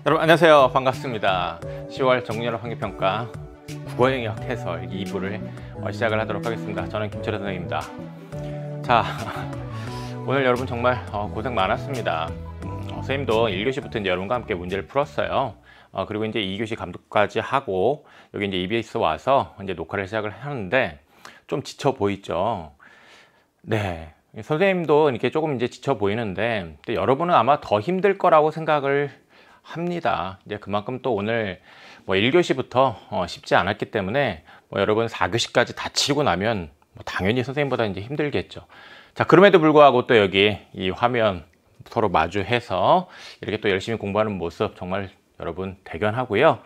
여러분 안녕하세요. 반갑습니다. 10월 정리연합 환경평가 국어영역 해설 2부를 시작을 하도록 하겠습니다. 저는 김철현 선생님입니다. 자, 오늘 여러분 정말 고생 많았습니다. 선생님도 1교시부터 이제 여러분과 함께 문제를 풀었어요. 그리고 이제 2교시 감독까지 하고 여기 이제 EBS 와서 이제 녹화를 시작을 하는데 좀 지쳐 보이죠? 네. 선생님도 이렇게 조금 이제 지쳐 보이는데 여러분은 아마 더 힘들 거라고 생각을 합니다. 이제 그만큼 또 오늘 1교시부터 쉽지 않았기 때문에 여러분 4교시까지 다 치고 나면 당연히 선생님보다 이제 힘들겠죠. 자, 그럼에도 불구하고 또 여기 이 화면 서로 마주해서 이렇게 또 열심히 공부하는 모습 정말 여러분 대견하고요.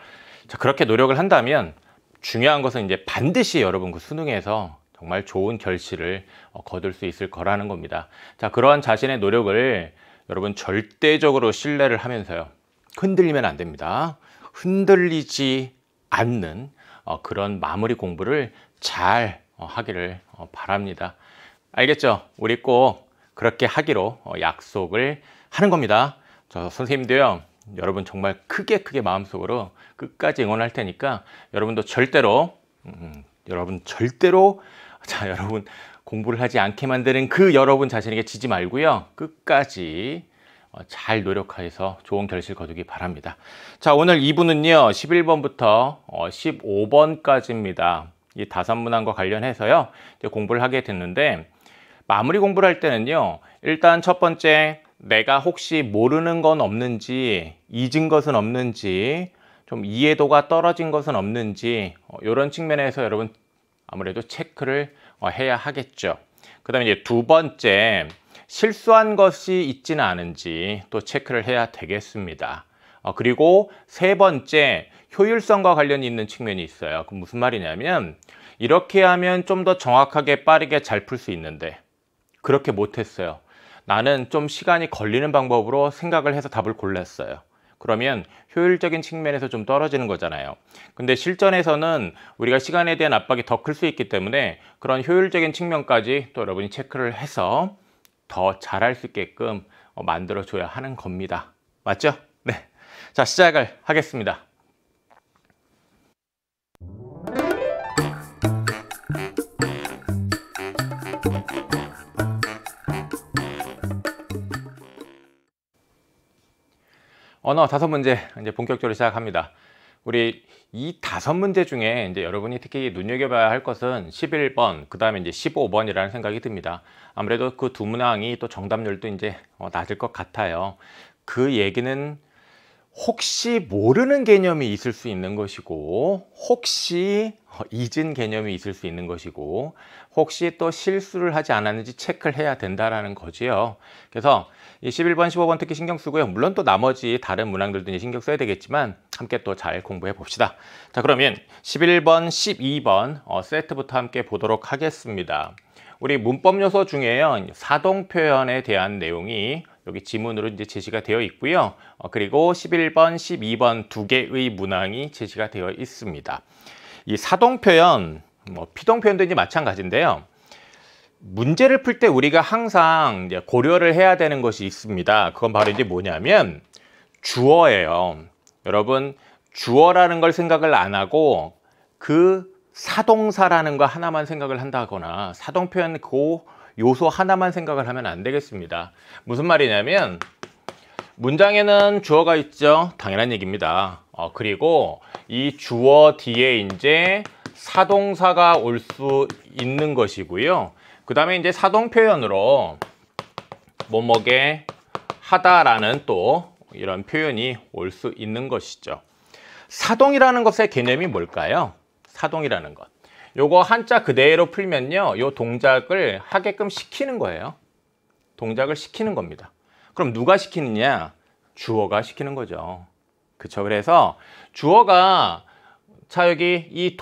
자, 그렇게 노력을 한다면 중요한 것은 이제 반드시 여러분 그 수능에서 정말 좋은 결실을 거둘 수 있을 거라는 겁니다. 자, 그러한 자신의 노력을 여러분 절대적으로 신뢰를 하면서요. 흔들리면 안 됩니다. 흔들리지 않는 그런 마무리 공부를 잘 하기를 바랍니다. 알겠죠? 우리 꼭 그렇게 하기로 약속을 하는 겁니다. 저 선생님도요. 여러분 정말 크게 마음속으로 끝까지 응원할 테니까 여러분도 절대로 자, 여러분 공부를 하지 않게 만드는 그 여러분 자신에게 지지 말고요. 끝까지 잘 노력해서 좋은 결실 거두기 바랍니다. 자, 오늘 2부는요 11번부터 15번까지입니다. 이 다산문항과 관련해서요 이제 공부를 하게 됐는데, 마무리 공부를 할 때는요 일단 첫 번째, 내가 혹시 모르는 건 없는지, 잊은 것은 없는지, 좀 이해도가 떨어진 것은 없는지 이런 측면에서 여러분 아무래도 체크를 해야 하겠죠. 그 다음에 이제 두 번째, 실수한 것이 있지는 않은지 또 체크를 해야 되겠습니다. 그리고 세 번째, 효율성과 관련이 있는 측면이 있어요. 그 무슨 말이냐면, 이렇게 하면 좀 더 정확하게 빠르게 잘 풀 수 있는데 그렇게 못했어요. 나는 좀 시간이 걸리는 방법으로 생각을 해서 답을 골랐어요. 그러면 효율적인 측면에서 좀 떨어지는 거잖아요. 근데 실전에서는 우리가 시간에 대한 압박이 더 클 수 있기 때문에 그런 효율적인 측면까지 또 여러분이 체크를 해서 더 잘할 수 있게끔 만들어 줘야 하는 겁니다. 맞죠? 네. 자, 시작을 하겠습니다. 언어 5문제 이제 본격적으로 시작합니다. 우리 이 5문제 중에 이제 여러분이 특히 눈여겨봐야 할 것은 11번, 그 다음에 이제 15번이라는 생각이 듭니다. 아무래도 그 두 문항이 또 정답률도 이제 낮을 것 같아요. 그 얘기는 혹시 모르는 개념이 있을 수 있는 것이고, 혹시 잊은 개념이 있을 수 있는 것이고, 혹시 또 실수를 하지 않았는지 체크를 해야 된다라는 거지요. 그래서 이 11번, 15번 특히 신경 쓰고요. 물론 또 나머지 다른 문항들도 이제 신경 써야 되겠지만 함께 또 잘 공부해 봅시다. 자, 그러면 11번, 12번 세트부터 함께 보도록 하겠습니다. 우리 문법 요소 중에요, 사동 표현에 대한 내용이 여기 지문으로 이제 제시가 되어 있고요. 그리고 11번, 12번 두 개의 문항이 제시가 되어 있습니다. 이 사동 표현, 피동 표현도 이제 마찬가지인데요. 문제를 풀 때 우리가 항상 이제 고려를 해야 되는 것이 있습니다. 그건 바로 이제 뭐냐면 주어예요. 여러분, 주어라는 걸 생각을 안 하고 그 사동사라는 거 하나만 생각을 한다거나 사동 표현 그 요소 하나만 생각을 하면 안 되겠습니다. 무슨 말이냐면, 문장에는 주어가 있죠. 당연한 얘기입니다. 그리고 이 주어 뒤에 이제 사동사가 올 수 있는 것이고요. 그 다음에 이제 사동 표현으로 뭐뭐게 하다라는 또 이런 표현이 올 수 있는 것이죠. 사동이라는 것의 개념이 뭘까요? 사동이라는 것. 요거 한자 그대로 풀면요, 요 동작을 하게끔 시키는 거예요. 동작을 시키는 겁니다. 그럼 누가 시키느냐? 주어가 시키는 거죠. 그쵸? 그래서 주어가 자 여기 이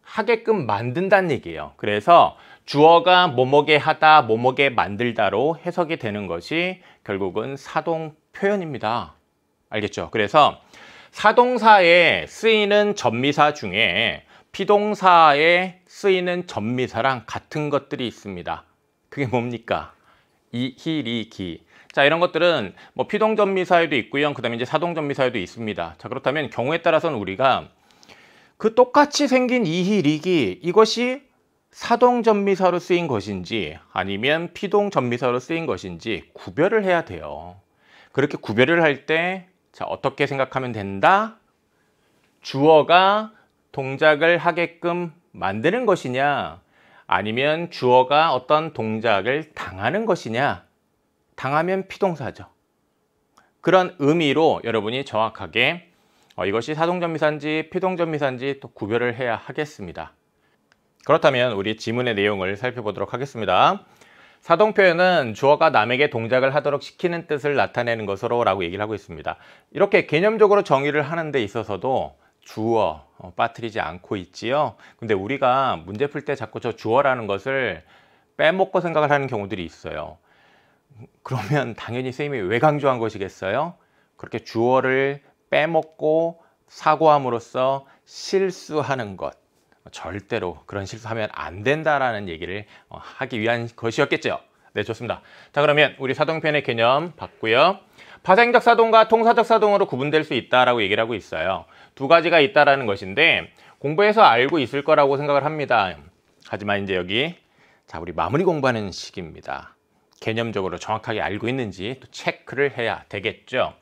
하게끔 만든다는 얘기예요. 그래서 주어가 뭐뭐게 하다, 뭐뭐게 만들다로 해석이 되는 것이 결국은 사동 표현입니다. 알겠죠? 그래서 사동사에 쓰이는 전미사 중에 피동사에 쓰이는 전미사랑 같은 것들이 있습니다. 그게 뭡니까? 이, 히, 리, 기. 자, 이런 것들은 뭐 피동전미사에도 있고요. 그 다음에 이제 사동전미사에도 있습니다. 자, 그렇다면 경우에 따라서는 우리가 그 똑같이 생긴 이희, 리기 이것이 사동전미사로 쓰인 것인지 아니면 피동전미사로 쓰인 것인지 구별을 해야 돼요. 그렇게 구별을 할 때 자, 어떻게 생각하면 된다? 주어가 동작을 하게끔 만드는 것이냐 아니면 주어가 어떤 동작을 당하는 것이냐. 당하면 피동사죠. 그런 의미로 여러분이 정확하게 이것이 사동전미사인지 피동전미사인지 또 구별을 해야 하겠습니다. 그렇다면 우리 지문의 내용을 살펴보도록 하겠습니다. 사동 표현은 주어가 남에게 동작을 하도록 시키는 뜻을 나타내는 것으로 라고 얘기를 하고 있습니다. 이렇게 개념적으로 정의를 하는 데 있어서도 주어 빠뜨리지 않고 있지요. 근데 우리가 문제 풀 때 자꾸 저 주어라는 것을 빼먹고 생각을 하는 경우들이 있어요. 그러면 당연히 선생님이 왜 강조한 것이겠어요? 그렇게 주어를 빼먹고 사고함으로써 실수하는 것. 절대로 그런 실수하면 안 된다라는 얘기를 하기 위한 것이었겠죠. 네, 좋습니다. 자, 그러면 우리 사동편의 개념 봤고요. 파생적 사동과 통사적 사동으로 구분될 수 있다라고 얘기를 하고 있어요. 두 가지가 있다라는 것인데 공부해서 알고 있을 거라고 생각을 합니다. 하지만 이제 여기 자, 우리 마무리 공부하는 시기입니다. 개념적으로 정확하게 알고 있는지 또 체크를 해야 되겠죠.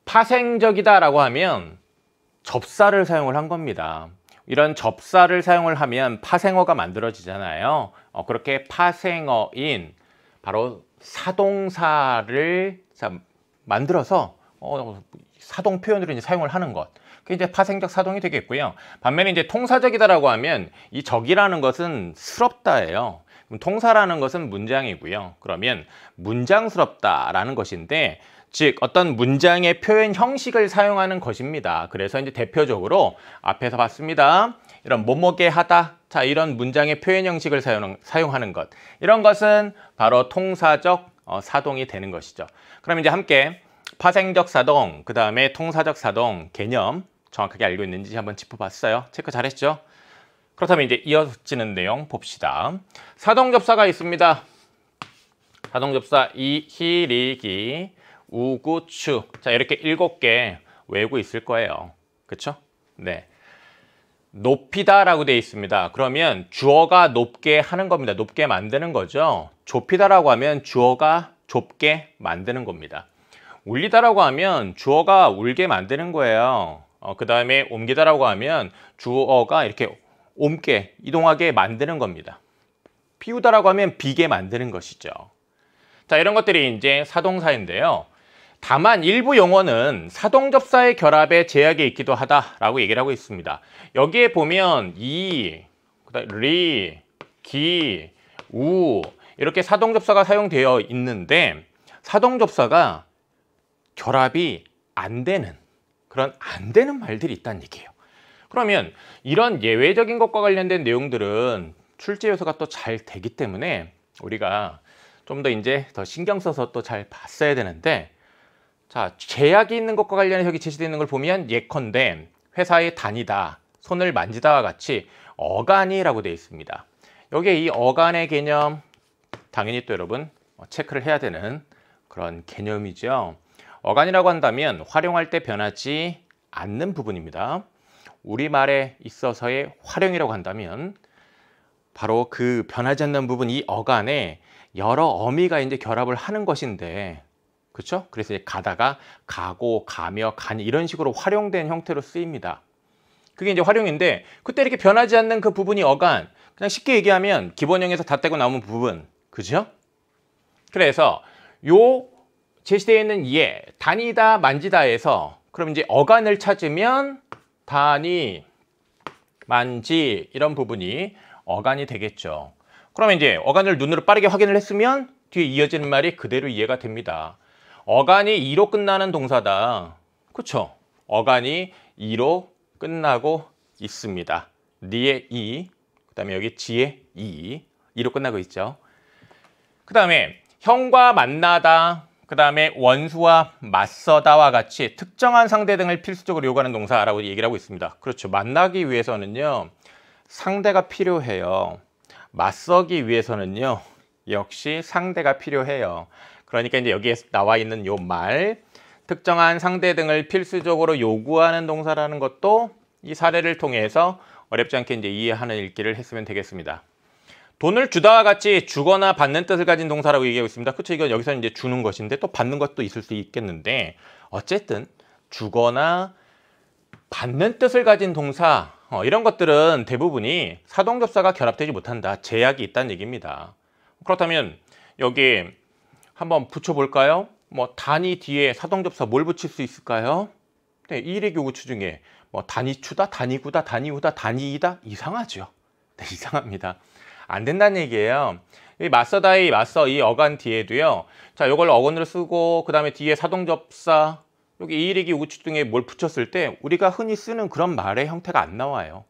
파생적이다라고 하면 접사를 사용을 한 겁니다. 이런 접사를 사용을 하면 파생어가 만들어지잖아요. 그렇게 파생어인 바로 사동사를 만들어서 사동 표현으로 이제 사용을 하는 것. 그게 이제 파생적 사동이 되겠고요. 반면에 이제 통사적이다라고 하면 이 적이라는 것은 스럽다예요. 그럼 통사라는 것은 문장이고요. 그러면 문장스럽다라는 것인데 즉 어떤 문장의 표현 형식을 사용하는 것입니다. 그래서 이제 대표적으로 앞에서 봤습니다. 이런 뭐뭐게 하다. 자, 이런 문장의 표현 형식을 사용하는 것. 이런 것은 바로 통사적 사동이 되는 것이죠. 그럼 이제 함께 파생적 사동, 그 다음에 통사적 사동 개념 정확하게 알고 있는지 한번 짚어봤어요. 체크 잘했죠? 그렇다면 이제 이어지는 내용 봅시다. 사동접사가 있습니다. 사동접사 이희, 리기, 우구, 추. 자, 이렇게 7개 외우고 있을 거예요. 그쵸? 네. 높이다라고 되어 있습니다. 그러면 주어가 높게 하는 겁니다. 높게 만드는 거죠. 좁히다라고 하면 주어가 좁게 만드는 겁니다. 울리다라고 하면 주어가 울게 만드는 거예요. 그 다음에 옮기다라고 하면 주어가 이렇게 옮게, 이동하게 만드는 겁니다. 피우다라고 하면 비게 만드는 것이죠. 자, 이런 것들이 이제 사동사인데요. 다만 일부 용어는 사동접사의 결합에 제약이 있기도 하다라고 얘기를 하고 있습니다. 여기에 보면 이, 리, 기, 우 이렇게 사동접사가 사용되어 있는데 사동접사가 결합이 안 되는 그런 안 되는 말들이 있다는 얘기예요. 그러면 이런 예외적인 것과 관련된 내용들은 출제 요소가 또 잘 되기 때문에 우리가 좀 더 이제 더 신경 써서 또 잘 봤어야 되는데 자, 제약이 있는 것과 관련해서 여기 제시되어 있는 걸 보면 예컨대 회사에 다니다, 손을 만지다와 같이 어간이라고 되어 있습니다. 여기에 이 어간의 개념 당연히 또 여러분 체크를 해야 되는 그런 개념이죠. 어간이라고 한다면 활용할 때 변하지 않는 부분입니다. 우리말에 있어서의 활용이라고 한다면 바로 그 변하지 않는 부분 이 어간에 여러 어미가 이제 결합을 하는 것인데 그렇죠? 그래서 이제 가다가 가고 가며 가니 이런 식으로 활용된 형태로 쓰입니다. 그게 이제 활용인데 그때 이렇게 변하지 않는 그 부분이 어간. 그냥 쉽게 얘기하면 기본형에서 다 떼고 나오는 부분. 그죠? 그래서 요 제시되어 있는 예, 다니다, 만지다에서 그럼 이제 어간을 찾으면 다니, 만지 이런 부분이 어간이 되겠죠. 그러면 이제 어간을 눈으로 빠르게 확인을 했으면 뒤에 이어지는 말이 그대로 이해가 됩니다. 어간이 이로 끝나는 동사다. 그렇죠? 어간이 이로 끝나고 있습니다. 니의 이, 그 다음에 여기 지의 이로 끝나고 있죠. 그 다음에 형과 만나다, 그 다음에 원수와 맞서다와 같이 특정한 상대 등을 필수적으로 요구하는 동사라고 얘기를 하고 있습니다. 그렇죠. 만나기 위해서는요, 상대가 필요해요. 맞서기 위해서는요, 역시 상대가 필요해요. 그러니까 이제 여기에 나와 있는 요 말, 특정한 상대 등을 필수적으로 요구하는 동사라는 것도 이 사례를 통해서 어렵지 않게 이제 이해하는 읽기를 했으면 되겠습니다. 돈을 주다와 같이 주거나 받는 뜻을 가진 동사라고 얘기하고 있습니다. 그렇죠? 이건 여기서 이제 주는 것인데 또 받는 것도 있을 수 있겠는데 어쨌든 주거나 받는 뜻을 가진 동사 이런 것들은 대부분이 사동접사가 결합되지 못한다. 제약이 있다는 얘기입니다. 그렇다면 여기 한번 붙여볼까요? 뭐 단위 뒤에 사동접사 뭘 붙일 수 있을까요? 네, 이의교구추 중에 뭐 단위추다, 단위구다, 단위후다, 단위이다 이상하죠. 네, 이상합니다. 안 된다는 얘기예요. 이 맞서다의 맞서 이 어간 뒤에도요. 자, 이걸 어건으로 쓰고 그 다음에 뒤에 사동접사 여기 이의기 우추 등에 뭘 붙였을 때 우리가 흔히 쓰는 그런 말의 형태가 안 나와요.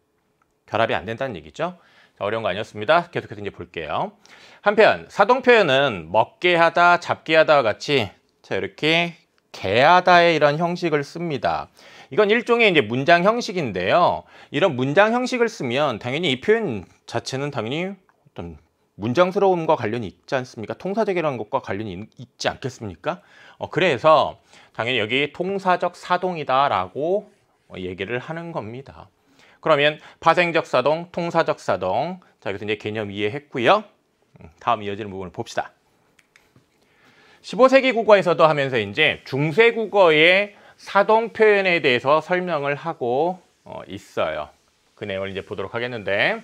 결합이 안 된다는 얘기죠. 자, 어려운 거 아니었습니다. 계속해서 이제 볼게요. 한편 사동 표현은 먹게 하다, 잡게 하다와 같이 자, 이렇게 개하다의 이런 형식을 씁니다. 이건 일종의 이제 문장 형식인데요. 이런 문장 형식을 쓰면 당연히 이 표현 자체는 당연히 어떤 문장스러움과 관련이 있지 않습니까? 통사적이라는 것과 관련이 있지 않겠습니까? 그래서 당연히 여기 통사적 사동이다라고 얘기를 하는 겁니다. 그러면 파생적 사동, 통사적 사동. 자, 여기서 이제 개념 이해했고요. 다음 이어지는 부분을 봅시다. 15세기 국어에서도 하면서 이제 중세 국어의 사동 표현에 대해서 설명을 하고 있어요. 그 내용을 이제 보도록 하겠는데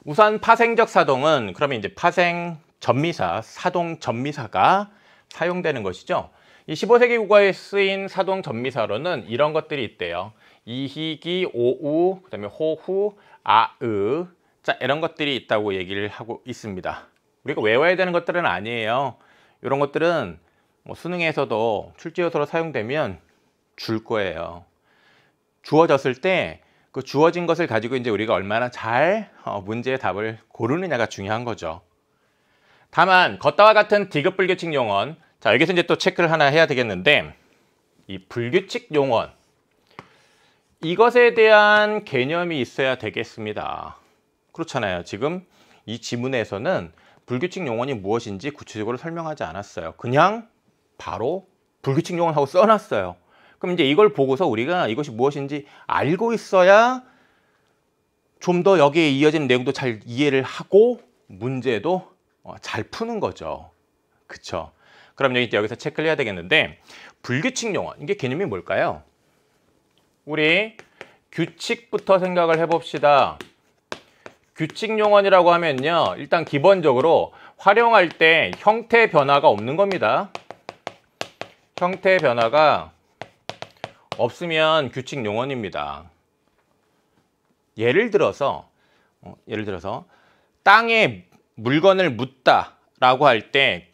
우선 파생적 사동은 그러면 이제 파생 전미사, 사동 전미사가 사용되는 것이죠. 이 15세기 국어에 쓰인 사동 전미사로는 이런 것들이 있대요. 이희기, 오우, 그다음에 호후, 아으. 자, 이런 것들이 있다고 얘기를 하고 있습니다. 우리가 외워야 되는 것들은 아니에요. 이런 것들은 뭐 수능에서도 출제요소로 사용되면 줄 거예요. 주어졌을 때 그 주어진 것을 가지고 이제 우리가 얼마나 잘 문제의 답을 고르느냐가 중요한 거죠. 다만 겉다와 같은 디귿 불규칙 용언, 자 여기서 이제 또 체크를 하나 해야 되겠는데 이 불규칙 용언 이것에 대한 개념이 있어야 되겠습니다. 그렇잖아요. 지금 이 지문에서는 불규칙 용언이 무엇인지 구체적으로 설명하지 않았어요. 그냥 바로 불규칙 용언하고 써놨어요. 그럼 이제 이걸 보고서 우리가 이것이 무엇인지 알고 있어야 좀 더 여기에 이어지는 내용도 잘 이해를 하고 문제도 잘 푸는 거죠. 그쵸? 그럼 여기서 체크를 해야 되겠는데 불규칙 용언, 이게 개념이 뭘까요? 우리 규칙부터 생각을 해봅시다. 규칙 용언이라고 하면요. 일단 기본적으로 활용할 때 형태 변화가 없는 겁니다. 형태 변화가 없으면 규칙 용언입니다. 예를 들어서 땅에 물건을 묻다라고 할 때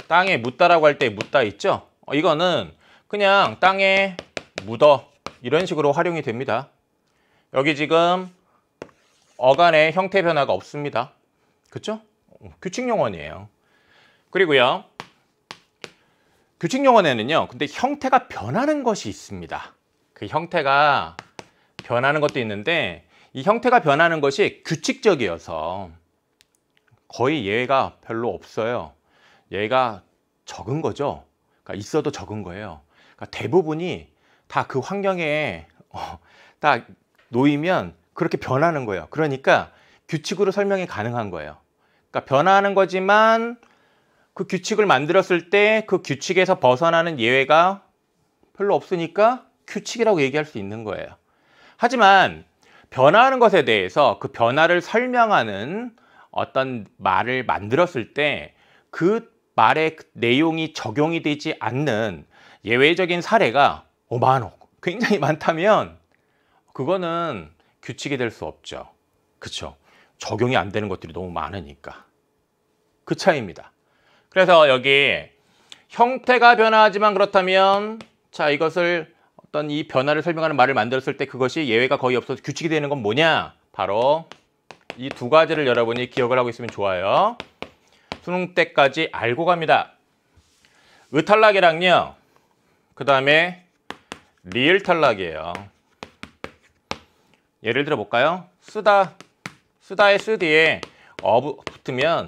땅에 묻다라고 할 때 묻다 있죠? 이거는 그냥 땅에 묻어 이런 식으로 활용이 됩니다. 여기 지금 어간의 형태 변화가 없습니다. 그렇죠? 규칙 용언이에요. 그리고요. 규칙 용언에는요. 근데 형태가 변하는 것이 있습니다. 그 형태가 변하는 것도 있는데 이 형태가 변하는 것이 규칙적이어서 거의 예외가 별로 없어요. 예외가 적은 거죠. 그러니까 있어도 적은 거예요. 그러니까 대부분이 다 그 환경에 딱 놓이면 그렇게 변하는 거예요. 그러니까 규칙으로 설명이 가능한 거예요. 그러니까 변화하는 거지만 그 규칙을 만들었을 때 그 규칙에서 벗어나는 예외가 별로 없으니까 규칙이라고 얘기할 수 있는 거예요. 하지만 변화하는 것에 대해서 그 변화를 설명하는 어떤 말을 만들었을 때 그 말의 내용이 적용이 되지 않는 예외적인 사례가 굉장히 많다면 그거는 규칙이 될 수 없죠. 그렇죠? 적용이 안 되는 것들이 너무 많으니까. 그 차이입니다. 그래서 여기 형태가 변화하지만 그렇다면 자 이것을 어떤 이 변화를 설명하는 말을 만들었을 때 그것이 예외가 거의 없어서 규칙이 되는 건 뭐냐? 바로 이 두 가지를 여러분이 기억을 하고 있으면 좋아요. 수능 때까지 알고 갑니다. 의탈락이랑요. 그 다음에 리을 탈락이에요. 예를 들어 볼까요? 쓰다의 쓰 뒤에 붙으면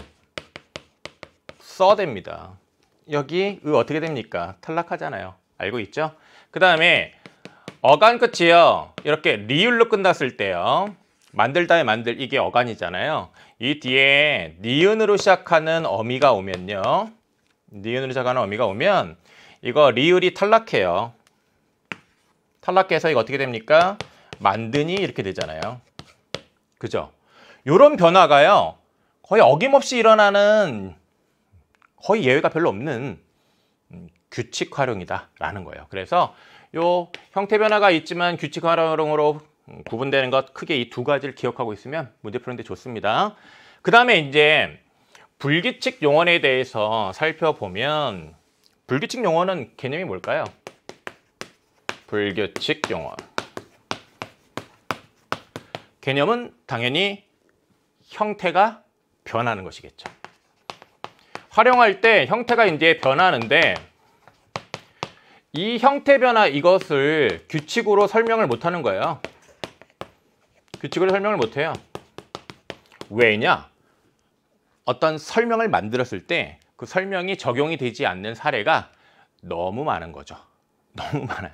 써됩니다. 여기 어떻게 됩니까? 탈락하잖아요. 알고 있죠? 그 다음에 어간 끝이요. 이렇게 리을로 끝났을 때요. 만들다의 만들 이게 어간이잖아요. 이 뒤에 니은으로 시작하는 어미가 오면요. 니은으로 시작하는 어미가 오면 이거 리을이 탈락해요. 탈락해서 이거 어떻게 됩니까? 만드니 이렇게 되잖아요. 그죠? 요런 변화가요. 거의 어김없이 일어나는 거의 예외가 별로 없는 규칙 활용이다 라는 거예요. 그래서 요 형태 변화가 있지만 규칙 활용으로 구분되는 것 크게 이 두 가지를 기억하고 있으면 문제 푸는데 좋습니다. 그 다음에 이제 불규칙 용언에 대해서 살펴보면 불규칙 용언은 개념이 뭘까요? 불규칙 용언 개념은 당연히 형태가 변하는 것이겠죠. 활용할 때 형태가 이제 변하는데 이 형태 변화 이것을 규칙으로 설명을 못 하는 거예요. 규칙으로 설명을 못 해요. 왜냐? 어떤 설명을 만들었을 때 그 설명이 적용이 되지 않는 사례가 너무 많은 거죠. 너무 많아요.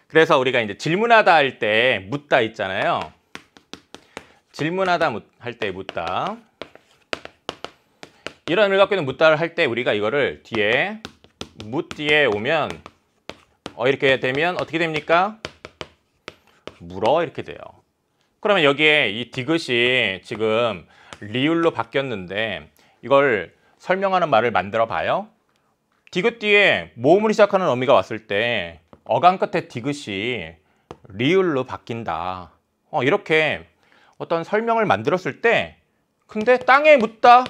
그래서 우리가 이제 질문하다 할 때 묻다 있잖아요. 질문하다 할 때 묻다. 이런 의미를 갖고 있는 묻다를 할 때 우리가 이거를 뒤에 묻 뒤에 오면 이렇게 되면 어떻게 됩니까? 물어 이렇게 돼요. 그러면 여기에 이 디귿이 지금 리을로 바뀌었는데 이걸 설명하는 말을 만들어 봐요. 디귿 뒤에 모음으로 시작하는 어미가 왔을 때 어간 끝에 디귿이 리을로 바뀐다. 이렇게 어떤 설명을 만들었을 때 근데 땅에 묻다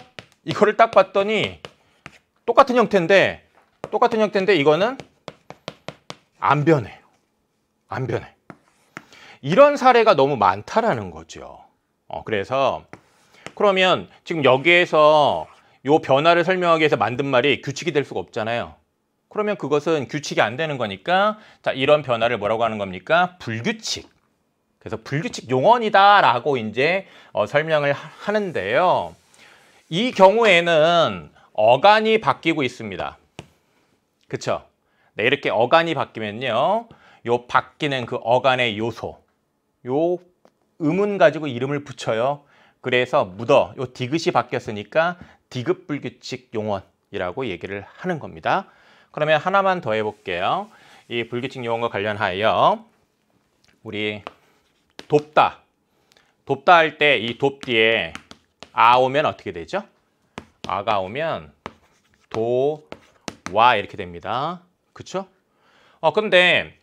이거를 딱 봤더니 똑같은 형태인데 이거는 안 변해요. 안 변해. 이런 사례가 너무 많다라는 거죠. 그래서 그러면 지금 여기에서 요 변화를 설명하기 위해서 만든 말이 규칙이 될 수가 없잖아요. 그러면 그것은 규칙이 안 되는 거니까 자 이런 변화를 뭐라고 하는 겁니까? 불규칙. 그래서 불규칙 용언이다라고 이제 설명을 하는데요. 이 경우에는 어간이 바뀌고 있습니다. 그쵸? 네, 이렇게 어간이 바뀌면요. 요 바뀌는 그 어간의 요소, 요 음은 가지고 이름을 붙여요. 그래서 묻어, 요 디귿이 바뀌었으니까 디귿 불규칙 용언이라고 얘기를 하는 겁니다. 그러면 하나만 더 해볼게요. 이 불규칙 용언과 관련하여 우리 돕다 할 때 이 돕 뒤에 아 오면 어떻게 되죠? 아가 오면 도, 와 이렇게 됩니다. 그쵸? 근데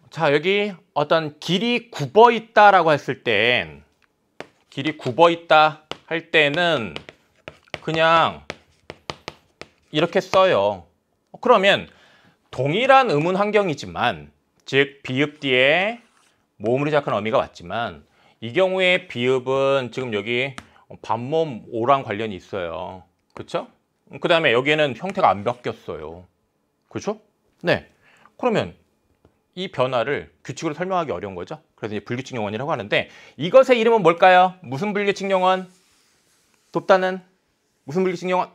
자 여기 어떤 길이 굽어 있다라고 했을 땐 길이 굽어 있다 할 때는 그냥 이렇게 써요. 그러면 동일한 음운 환경이지만 즉 비읍 뒤에 모음으로 시작하는 어미가 왔지만 이 경우에 비읍은 지금 여기 반모음 오랑 관련이 있어요. 그렇죠? 그 다음에 여기에는 형태가 안 바뀌었어요. 그렇죠? 네. 그러면 이 변화를 규칙으로 설명하기 어려운 거죠. 그래서 이제 불규칙 용언이라고 하는데 이것의 이름은 뭘까요? 무슨 불규칙 용언? 돕다는 무슨 불규칙 용언?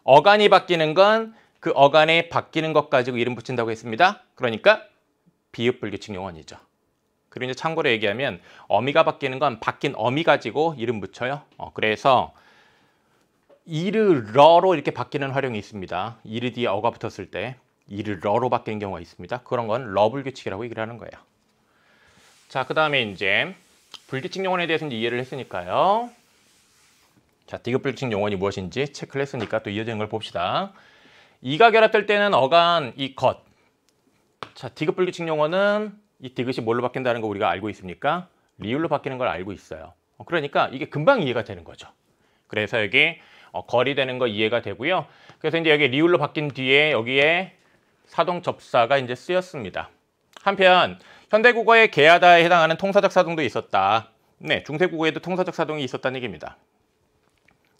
어간이 바뀌는 건 그 어간에 바뀌는 것 가지고 이름 붙인다고 했습니다. 그러니까 비읍 불규칙 용언이죠. 그리고 이제 참고로 얘기하면 어미가 바뀌는 건 바뀐 어미 가지고 이름 붙여요. 그래서 이르러로 이렇게 바뀌는 활용이 있습니다. 이르 뒤에 어가 붙었을 때 이르러로 바뀌는 경우가 있습니다. 그런 건 러불규칙이라고 얘기를 하는 거예요. 자, 그 다음에 이제 불규칙 용언에 대해서 이제 이해를 했으니까요. 자, 디귿 불규칙 용언이 무엇인지 체크를 했으니까 또 이어지는 걸 봅시다. 이가 결합될 때는 어간 이 것. 자, 디귿 불규칙 용언은 이 디귿이 뭘로 바뀐다는 거 우리가 알고 있습니까? 리을로 바뀌는 걸 알고 있어요. 그러니까 이게 금방 이해가 되는 거죠. 그래서 여기 거리 되는 거 이해가 되고요. 그래서 이제 여기 리을로 바뀐 뒤에 여기에 사동 접사가 이제 쓰였습니다. 한편 현대국어의 개하다에 해당하는 통사적 사동도 있었다. 네, 중세국어에도 통사적 사동이 있었다는 얘기입니다.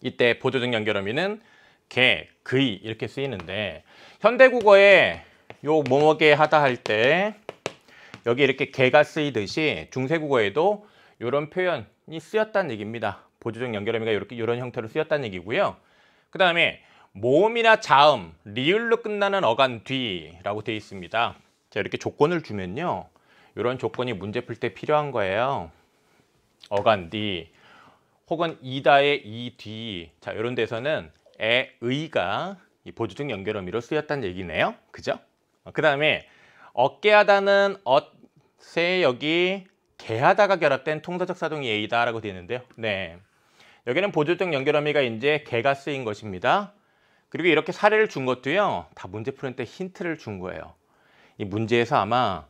이때 보조적 연결어미는 개, 그이 이렇게 쓰이는데 현대국어에 요 뭐뭐게 하다 할 때 여기 이렇게 개가 쓰이듯이 중세국어에도 이런 표현이 쓰였다는 얘기입니다. 보조적 연결어미가 이런 형태로 쓰였다는 얘기고요. 그 다음에 모음이나 자음, 리을로 끝나는 어간 뒤라고 되어 있습니다. 자, 이렇게 조건을 주면요. 이런 조건이 문제 풀 때 필요한 거예요. 어간 뒤 혹은 이다의 이 뒤. 자, 이런 데서는 에, 의가 이 보조적 연결어미로 쓰였다는 얘기네요. 그죠? 그 다음에 어깨하다는 엇에 여기 개하다가 결합된 통사적 사동이 에이다 라고 되어 있는데요. 네. 여기는 보조적 연결어미가 이제 개가 쓰인 것입니다. 그리고 이렇게 사례를 준 것도요. 다 문제 푸는 때 힌트를 준 거예요. 이 문제에서 아마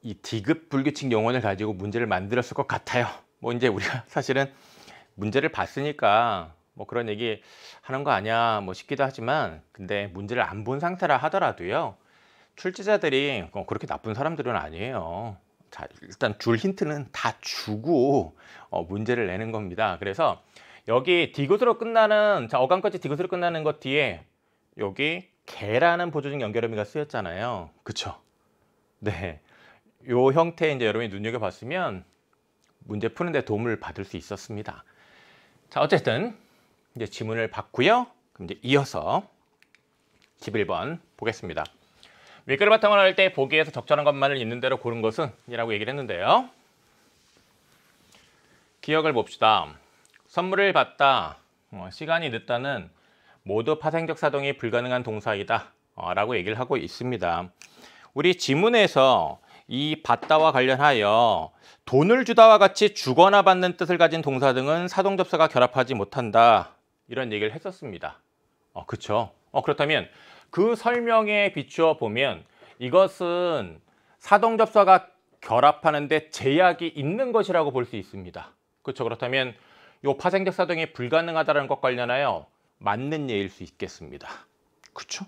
이 디귿 불규칙 용언을 가지고 문제를 만들었을 것 같아요. 뭐 이제 우리가 사실은 문제를 봤으니까 뭐 그런 얘기 하는 거 아니야 뭐 싶기도 하지만, 근데 문제를 안 본 상태라 하더라도요. 출제자들이 그렇게 나쁜 사람들은 아니에요. 자, 일단 줄 힌트는 다 주고 문제를 내는 겁니다. 그래서 여기 디귿으로 끝나는, 자, 어간까지 디귿으로 끝나는 것 뒤에 여기 개라는 보조적 연결어미가 쓰였잖아요. 그쵸? 네. 요 형태 이제 여러분이 눈여겨봤으면 문제 푸는데 도움을 받을 수 있었습니다. 자, 어쨌든 이제 지문을 봤고요. 그럼 이제 이어서 11번 보겠습니다. 윗글을 바탕으로 할 때 보기에서 적절한 것만을 있는 대로 고른 것은 이라고 얘기를 했는데요. 기억을 봅시다. 선물을 받다, 시간이 늦다는 모두 파생적 사동이 불가능한 동사이다 라고 얘기를 하고 있습니다. 우리 지문에서 이 받다와 관련하여 돈을 주다와 같이 주거나 받는 뜻을 가진 동사 등은 사동접사가 결합하지 못한다, 이런 얘기를 했었습니다. 그렇죠. 그렇다면 그 설명에 비추어 보면 이것은 사동접사가 결합하는데 제약이 있는 것이라고 볼 수 있습니다. 그렇죠. 그렇다면 이 파생적 사동이 불가능하다는 것 관련하여 맞는 예일 수 있겠습니다. 그렇죠.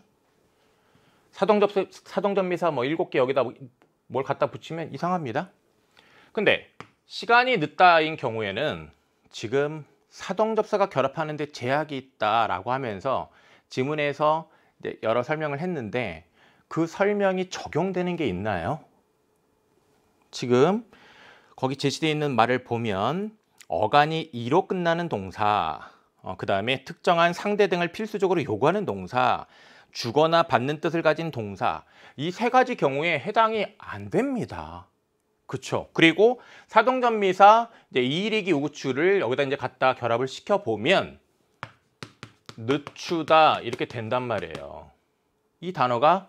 사동접미사 뭐 7개 여기다 뭘 갖다 붙이면 이상합니다. 근데 시간이 늦다인 경우에는 지금 사동접사가 결합하는데 제약이 있다라고 하면서 지문에서 이제 여러 설명을 했는데 그 설명이 적용되는 게 있나요? 지금 거기 제시되어 있는 말을 보면 어간이 이로 끝나는 동사, 그 다음에 특정한 상대 등을 필수적으로 요구하는 동사, 주거나 받는 뜻을 가진 동사, 이 세 가지 경우에 해당이 안 됩니다. 그렇죠. 그리고 사동전미사 이제 이일이기 우구추를 여기다 이제 갖다 결합을 시켜 보면 늦추다 이렇게 된단 말이에요. 이 단어가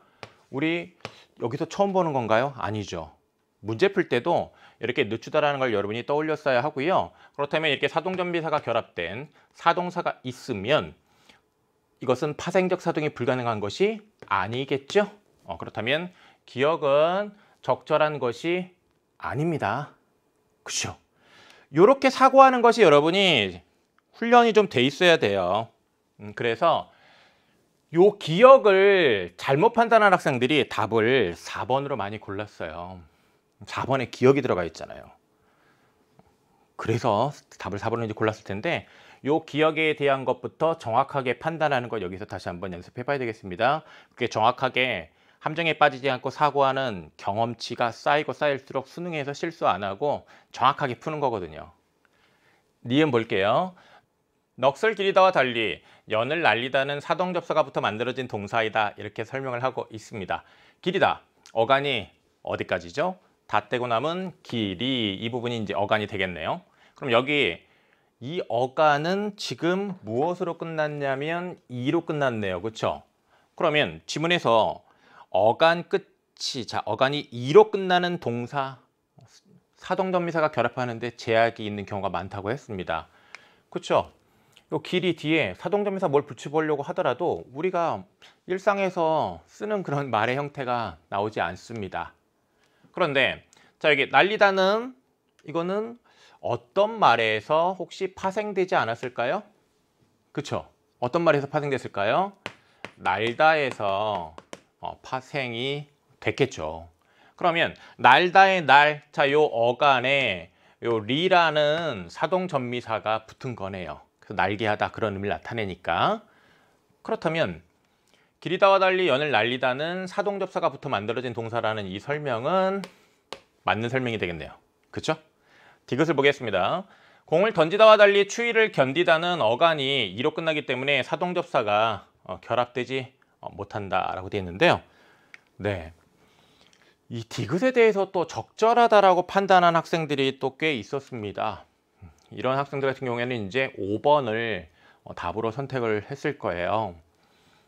우리 여기서 처음 보는 건가요? 아니죠. 문제 풀 때도 이렇게 늦추다라는 걸 여러분이 떠올렸어야 하고요. 그렇다면 이렇게 사동전미사가 결합된 사동사가 있으면 이것은 파생적 사동이 불가능한 것이 아니겠죠? 그렇다면 기억은 적절한 것이 아닙니다. 그렇죠? 이렇게 사고하는 것이 여러분이 훈련이 좀 돼 있어야 돼요. 그래서 요 기억을 잘못 판단한 학생들이 답을 4번으로 많이 골랐어요. 4번에 기억이 들어가 있잖아요. 그래서 답을 4번으로 이제 골랐을 텐데 요 기억에 대한 것부터 정확하게 판단하는 것 여기서 다시 한번 연습해 봐야 되겠습니다. 그게 정확하게 함정에 빠지지 않고 사고하는 경험치가 쌓이고 쌓일수록 수능에서 실수 안 하고 정확하게 푸는 거거든요. 니은 볼게요. 넋을 기리다와 달리 연을 날리다는 사동접사가부터 만들어진 동사이다, 이렇게 설명을 하고 있습니다. 기리다, 어간이 어디까지죠? 다 떼고 남은 길이, 이 부분이 이제 어간이 되겠네요. 그럼 여기 이 어간은 지금 무엇으로 끝났냐면 이로 끝났네요. 그렇죠? 그러면 지문에서 어간 끝이, 자, 어간이 이로 끝나는 동사, 사동전미사가 결합하는데 제약이 있는 경우가 많다고 했습니다. 그렇죠? 요 길이 뒤에 사동전미사 뭘 붙여보려고 하더라도 우리가 일상에서 쓰는 그런 말의 형태가 나오지 않습니다. 그런데 자, 여기 날리다는 이거는 어떤 말에서 혹시 파생되지 않았을까요? 그쵸? 어떤 말에서 파생됐을까요? 날다에서 파생이 됐겠죠. 그러면 날다의 날, 자, 요 어간에 요 리라는 사동전미사가 붙은 거네요. 그래서 날개하다 그런 의미를 나타내니까. 그렇다면 기리다와 달리 연을 날리다는 사동접사가부터 만들어진 동사라는 이 설명은 맞는 설명이 되겠네요. 그렇죠? 디귿을 보겠습니다. 공을 던지다와 달리 추위를 견디다는 어간이 이로 끝나기 때문에 사동접사가 결합되지 못한다라고 되어 있는데요. 네, 이 디귿에 대해서 또 적절하다라고 판단한 학생들이 또 꽤 있었습니다. 이런 학생들 같은 경우에는 이제 5번을 답으로 선택을 했을 거예요.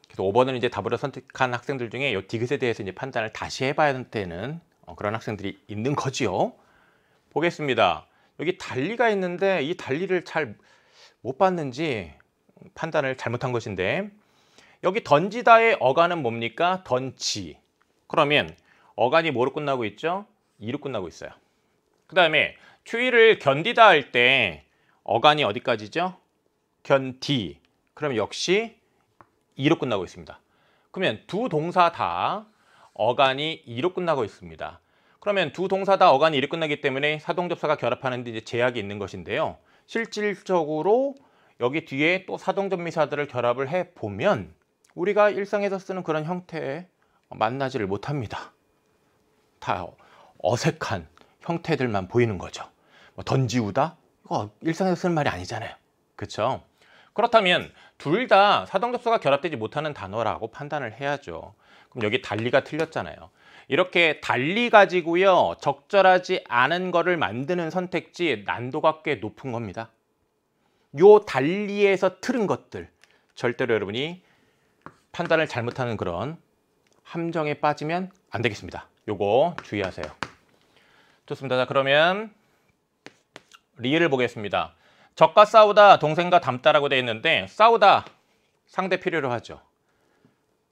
그래서 5번을 이제 답으로 선택한 학생들 중에 이 디귿에 대해서 이제 판단을 다시 해봐야 되는 그런 학생들이 있는 거지요. 보겠습니다. 여기 달리가 있는데 이 달리를 잘 못 봤는지 판단을 잘못한 것인데, 여기 던지다의 어간은 뭡니까? 던지. 그러면 어간이 뭐로 끝나고 있죠? 이로 끝나고 있어요. 그 다음에 추위를 견디다 할 때 어간이 어디까지죠? 견디. 그럼 역시 이로 끝나고 있습니다. 그러면 두 동사 다 어간이 이로 끝나고 있습니다. 그러면 두 동사 다 어간이 이로 끝나기 때문에 사동접사가 결합하는 데 이제 제약이 있는 것인데요. 실질적으로 여기 뒤에 또 사동접미사들을 결합을 해 보면 우리가 일상에서 쓰는 그런 형태에 만나지를 못합니다. 다 어색한 형태들만 보이는 거죠. 뭐 던지우다? 이거 일상에서 쓰는 말이 아니잖아요. 그렇죠? 그렇다면 둘 다 사동접사가 결합되지 못하는 단어라고 판단을 해야죠. 그럼 여기 달리가 틀렸잖아요. 이렇게 달리 가지고요, 적절하지 않은 거를 만드는 선택지 난도가 꽤 높은 겁니다. 요 달리에서 틀은 것들 절대로 여러분이 판단을 잘못하는 그런 함정에 빠지면 안 되겠습니다. 요거 주의하세요. 좋습니다. 자, 그러면 리을을 보겠습니다. 적과 싸우다, 동생과 닮다라고 되어 있는데, 싸우다 상대 필요로 하죠.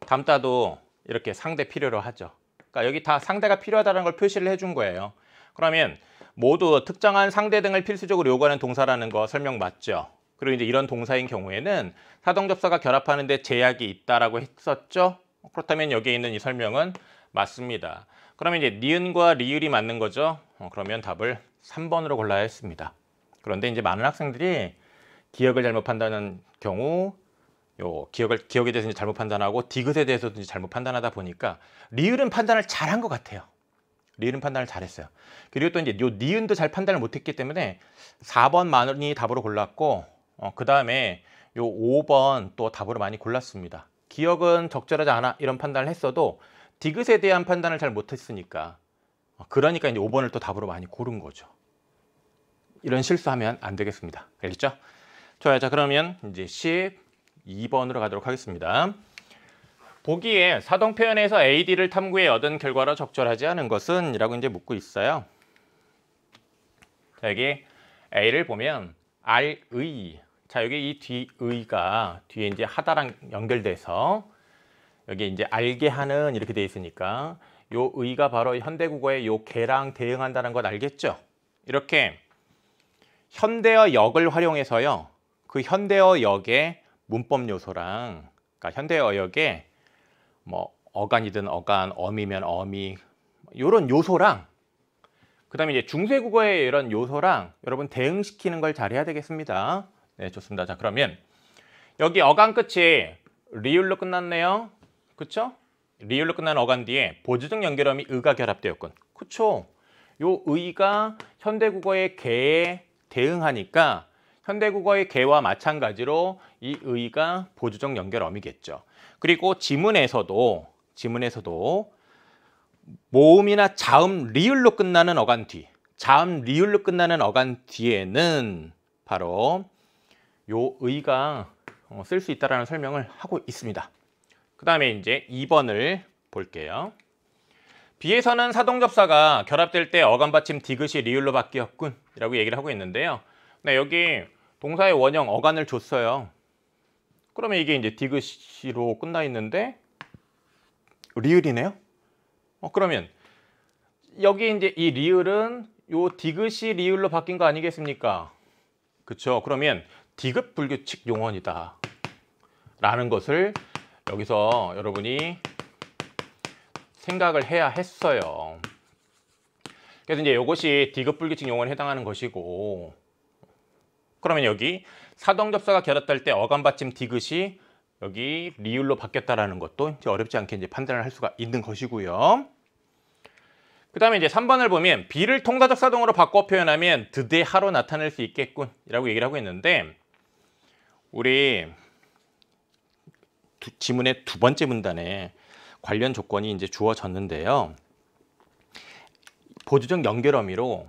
닮다도 이렇게 상대 필요로 하죠. 그러니까 여기 다 상대가 필요하다는 걸 표시를 해준 거예요. 그러면 모두 특정한 상대 등을 필수적으로 요구하는 동사라는 거 설명 맞죠? 그리고 이제 이런 동사인 경우에는 사동접사가 결합하는 데 제약이 있다라고 했었죠? 그렇다면 여기에 있는 이 설명은 맞습니다. 그러면 이제 니은과 리을이 맞는 거죠? 그러면 답을 3번으로 골라야 했습니다. 그런데 이제 많은 학생들이 기억을 잘못 판단하는 경우, 기억에 대해서 이제 잘못 판단하고 디귿에 대해서도 이제 잘못 판단하다 보니까 리을은 판단을 잘한 것 같아요. 리을은 판단을 잘했어요. 그리고 또 이제 요 니은도 잘 판단을 못했기 때문에 4번 많이 답으로 골랐고, 그 다음에 요 5번 또 답으로 많이 골랐습니다. 기억은 적절하지 않아 이런 판단을 했어도 디귿에 대한 판단을 잘 못했으니까, 그러니까 이제 5번을 또 답으로 많이 고른 거죠. 이런 실수하면 안 되겠습니다. 알겠죠? 좋아요. 자, 그러면 이제 12번으로 가도록 하겠습니다. 보기에 사동 표현에서 AD를 탐구해 얻은 결과로 적절하지 않은 것은? 이라고 이제 묻고 있어요. 자, 여기 A를 보면 알의. 자, 여기 이 뒤의가 뒤에 이제 하다랑 연결돼서 여기 이제 알게 하는 이렇게 돼 있으니까 요 의가 바로 현대국어의 요 개랑 대응한다는 것 알겠죠? 이렇게 현대어 역을 활용해서요, 그 현대어 역의 문법 요소랑, 그러니까 현대어 역의 뭐 어간이든 어간, 어미면 어미, 이런 요소랑, 그 다음에 이제 중세국어의 이런 요소랑 여러분 대응시키는 걸 잘해야 되겠습니다. 네, 좋습니다. 자, 그러면 여기 어간 끝이 리을로 끝났네요. 그쵸? 리을로 끝난 어간 뒤에 보조적 연결음이 의가 결합되었군. 그쵸? 요 의가 현대국어의 개에 대응하니까 현대국어의 개와 마찬가지로 이 의가 보조적 연결어미겠죠. 그리고 지문에서도 모음이나 자음 리을로 끝나는 어간 뒤, 자음 리을로 끝나는 어간 뒤에는 바로 요 의가 쓸 수 있다라는 설명을 하고 있습니다. 그 다음에 이제 2번을 볼게요. B에서는 사동접사가 결합될 때 어간 받침 디귿이 리을로 바뀌었군 이라고 얘기를 하고 있는데요. 네, 여기 동사의 원형 어간을 줬어요. 그러면 이게 이제 디귿으로 끝나 있는데 리을이네요. 그러면 여기 이제 이 리을은 요 디귿이 리을로 바뀐 거 아니겠습니까? 그쵸? 그러면 디귿 불규칙 용언이다 라는 것을 여기서 여러분이 생각을 해야 했어요. 그래서 이제 이것이 디귿 불규칙 용언에 해당하는 것이고, 그러면 여기 사동접사가 결합될 때 어간 받침 디귿이 여기 리을로 바뀌었다라는 것도 이제 어렵지 않게 이제 판단을 할 수가 있는 것이고요. 그 다음에 이제 3번을 보면 B를 통사적 사동으로 바꿔 표현하면 드대하로 나타낼 수 있겠군 이라고 얘기를 하고 있는데, 우리 지문의 두 번째 문단에 관련 조건이 이제 주어졌는데요. 보조적 연결 어미로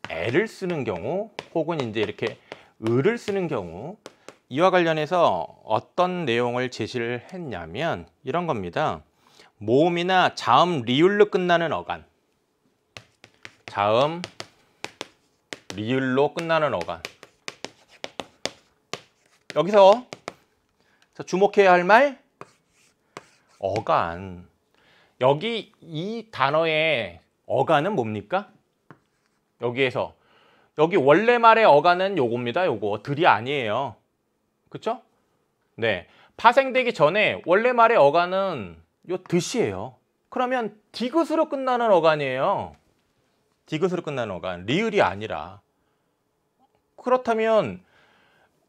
애를 쓰는 경우 혹은 이제 이렇게 을을 쓰는 경우, 이와 관련해서 어떤 내용을 제시를 했냐면 이런 겁니다. 모음이나 자음 리을로 끝나는 어간, 자음 리을로 끝나는 어간. 여기서 주목해야 할 말, 어간. 여기 이 단어의 어간은 뭡니까? 여기에서 여기 원래 말의 어간은 요겁니다. 요거 들이 아니에요. 그쵸? 네, 파생되기 전에 원래 말의 어간은 요 듯이에요. 그러면 디귿으로 끝나는 어간이에요. 디귿으로 끝나는 어간, 리을이 아니라. 그렇다면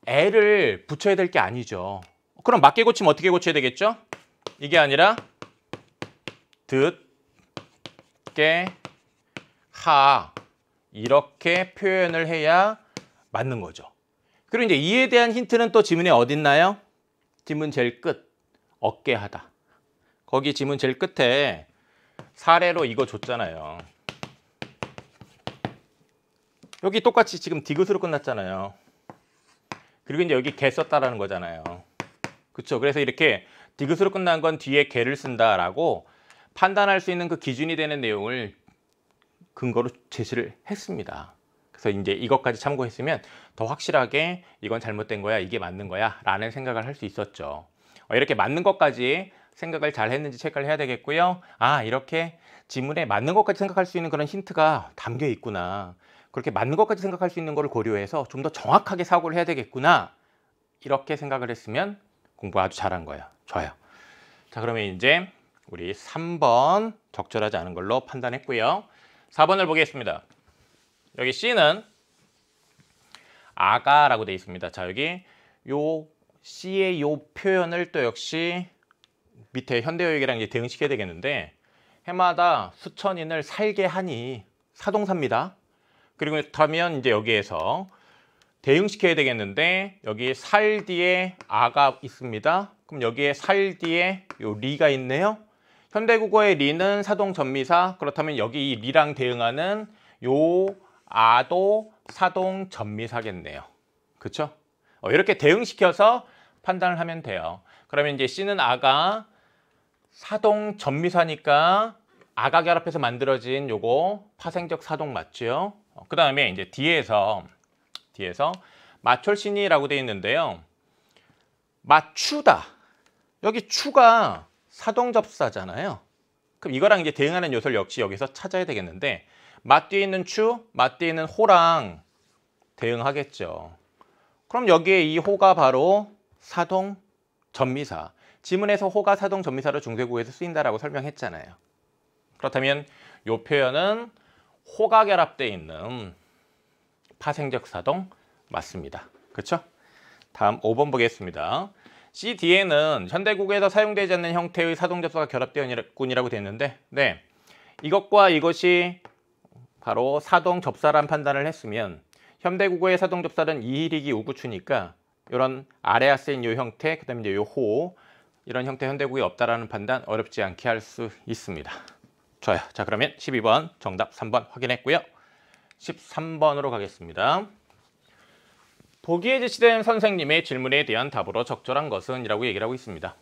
애를 붙여야 될 게 아니죠. 그럼 맞게 고치면 어떻게 고쳐야 되겠죠? 이게 아니라 듣, 깨, 하 이렇게 표현을 해야 맞는 거죠. 그리고 이제 이에 대한 힌트는 또 지문에 어디 있나요? 지문 제일 끝, 어깨하다. 거기 지문 제일 끝에 사례로 이거 줬잖아요. 여기 똑같이 지금 디귿으로 끝났잖아요. 그리고 이제 여기 개 썼다라는 거잖아요. 그렇죠? 그래서 이렇게 디귿으로 끝난 건 뒤에 개를 쓴다라고 판단할 수 있는 그 기준이 되는 내용을 근거로 제시를 했습니다. 그래서 이제 이것까지 참고했으면 더 확실하게 이건 잘못된 거야, 이게 맞는 거야 라는 생각을 할 수 있었죠. 이렇게 맞는 것까지 생각을 잘 했는지 체크를 해야 되겠고요. 아, 이렇게 지문에 맞는 것까지 생각할 수 있는 그런 힌트가 담겨 있구나. 그렇게 맞는 것까지 생각할 수 있는 거를 고려해서 좀 더 정확하게 사고를 해야 되겠구나. 이렇게 생각을 했으면 공부 아주 잘한 거예요. 좋아요. 자, 그러면 이제 우리 3번 적절하지 않은 걸로 판단했고요. 4번을 보겠습니다. 여기 C는 아가라고 되어 있습니다. 자, 여기 요 C의 요 표현을 또 역시 밑에 현대어휘기랑 이제 대응시켜야 되겠는데, 해마다 수천인을 살게 하니 사동사입니다. 그리고 그렇다면 이제 여기에서 대응시켜야 되겠는데, 여기 살 뒤에 아가 있습니다. 그럼 여기에 살 뒤에 요 리가 있네요. 현대국어의 리는 사동전미사. 그렇다면 여기 이 리랑 대응하는 요 아도 사동전미사겠네요. 그렇죠? 이렇게 대응시켜서 판단을 하면 돼요. 그러면 이제 C는 아가 사동전미사니까 아가 결합해서 만들어진 요거 파생적 사동 맞죠? 그 다음에 이제 뒤에서 마철신이라고 되어 있는데요. 맞추다. 여기 추가 사동접사잖아요. 그럼 이거랑 이제 대응하는 요소를 역시 여기서 찾아야 되겠는데, 맞 뒤에 있는 추, 맞 뒤에 있는 호랑 대응하겠죠. 그럼 여기에 이 호가 바로 사동전미사. 지문에서 호가 사동전미사로 중세국어에서 쓰인다라고 설명했잖아요. 그렇다면 이 표현은 호가 결합되어 있는 파생적 사동 맞습니다. 그렇죠? 다음 5번 보겠습니다. C 뒤에는 현대국어에서 사용되지 않는 형태의 사동접사가 결합되어 있군이라고 되어 있는데, 네, 이것과 이것이 바로 사동접사란 판단을 했으면 현대국어의 사동접사는 이희리기 우구추니까 이런 아래아 쓰인 이 형태, 그 다음에 이제 이 호, 이런 형태 현대국어에 없다라는 판단 어렵지 않게 할 수 있습니다. 좋아요. 자, 그러면 12번 정답 3번 확인했고요. 13번으로 가겠습니다. 보기에 제시된 선생님의 질문에 대한 답으로 적절한 것은? 이라고 얘기를 하고 있습니다.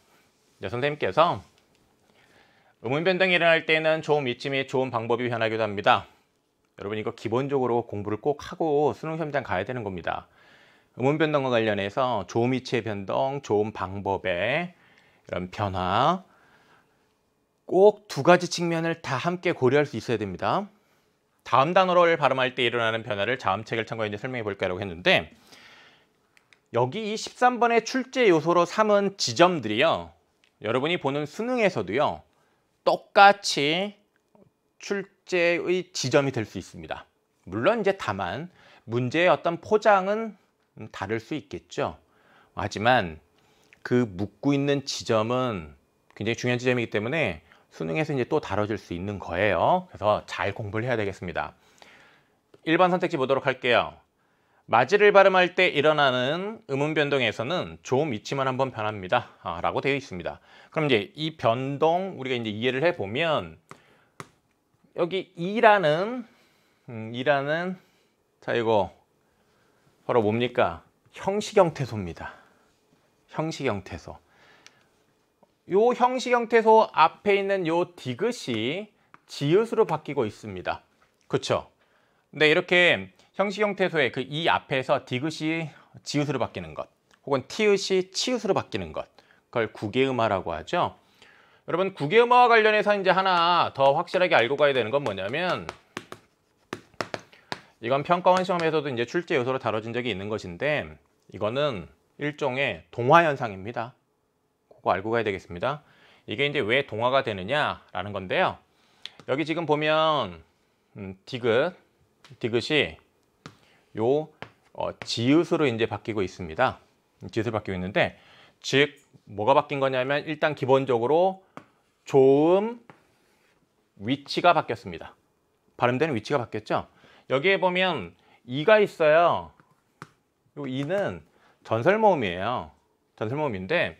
네, 선생님께서 음운 변동이 일어날 때는 조음 위치 및 조음 방법이 변하기도 합니다. 여러분, 이거 기본적으로 공부를 꼭 하고 수능 시험장 가야 되는 겁니다. 음운 변동과 관련해서 조음 위치의 변동, 조음 방법의 이런 변화, 꼭 두 가지 측면을 다 함께 고려할 수 있어야 됩니다. 다음 단어를 발음할 때 일어나는 변화를 자음책을 참고해 이제 설명해 볼까라고 했는데, 여기 이 13번의 출제 요소로 삼은 지점들이요, 여러분이 보는 수능에서도요 똑같이 출제의 지점이 될 수 있습니다. 물론 이제 다만 문제의 어떤 포장은 다를 수 있겠죠. 하지만 그 묻고 있는 지점은 굉장히 중요한 지점이기 때문에 수능에서 이제 또 다뤄질 수 있는 거예요. 그래서 잘 공부를 해야 되겠습니다. 1번 선택지 보도록 할게요. 맞이를 발음할 때 일어나는 음운 변동에서는 조음 위치만 한번 변합니다. 라고 되어 있습니다. 그럼 이제 이 변동 우리가 이제 이해를 해보면 여기 이라는 자 이거 바로 뭡니까? 형식형태소입니다. 형식형태소. 요 형식형태소 앞에 있는 요 디귿이 지읒으로 바뀌고 있습니다. 그렇죠? 근데 이렇게 형식형태소의 그 이 앞에서 디귿이 지읒으로 바뀌는 것 혹은 티읕이 치읒으로 바뀌는 것 그걸 구개음화라고 하죠. 여러분 구개음화와 관련해서 이제 하나 더 확실하게 알고 가야 되는 건 뭐냐면 이건 평가원 시험에서도 이제 출제 요소로 다뤄진 적이 있는 것인데 이거는 일종의 동화 현상입니다. 그거 알고 가야 되겠습니다. 이게 이제 왜 동화가 되느냐라는 건데요. 여기 지금 보면 디귿이 요 지읒으로 이제 바뀌고 있습니다. 지읒으로 바뀌고 있는데 즉 뭐가 바뀐 거냐면 일단 기본적으로 조음 위치가 바뀌었습니다. 발음되는 위치가 바뀌었죠. 여기에 보면 이가 있어요. 요 이는 전설모음이에요. 전설모음인데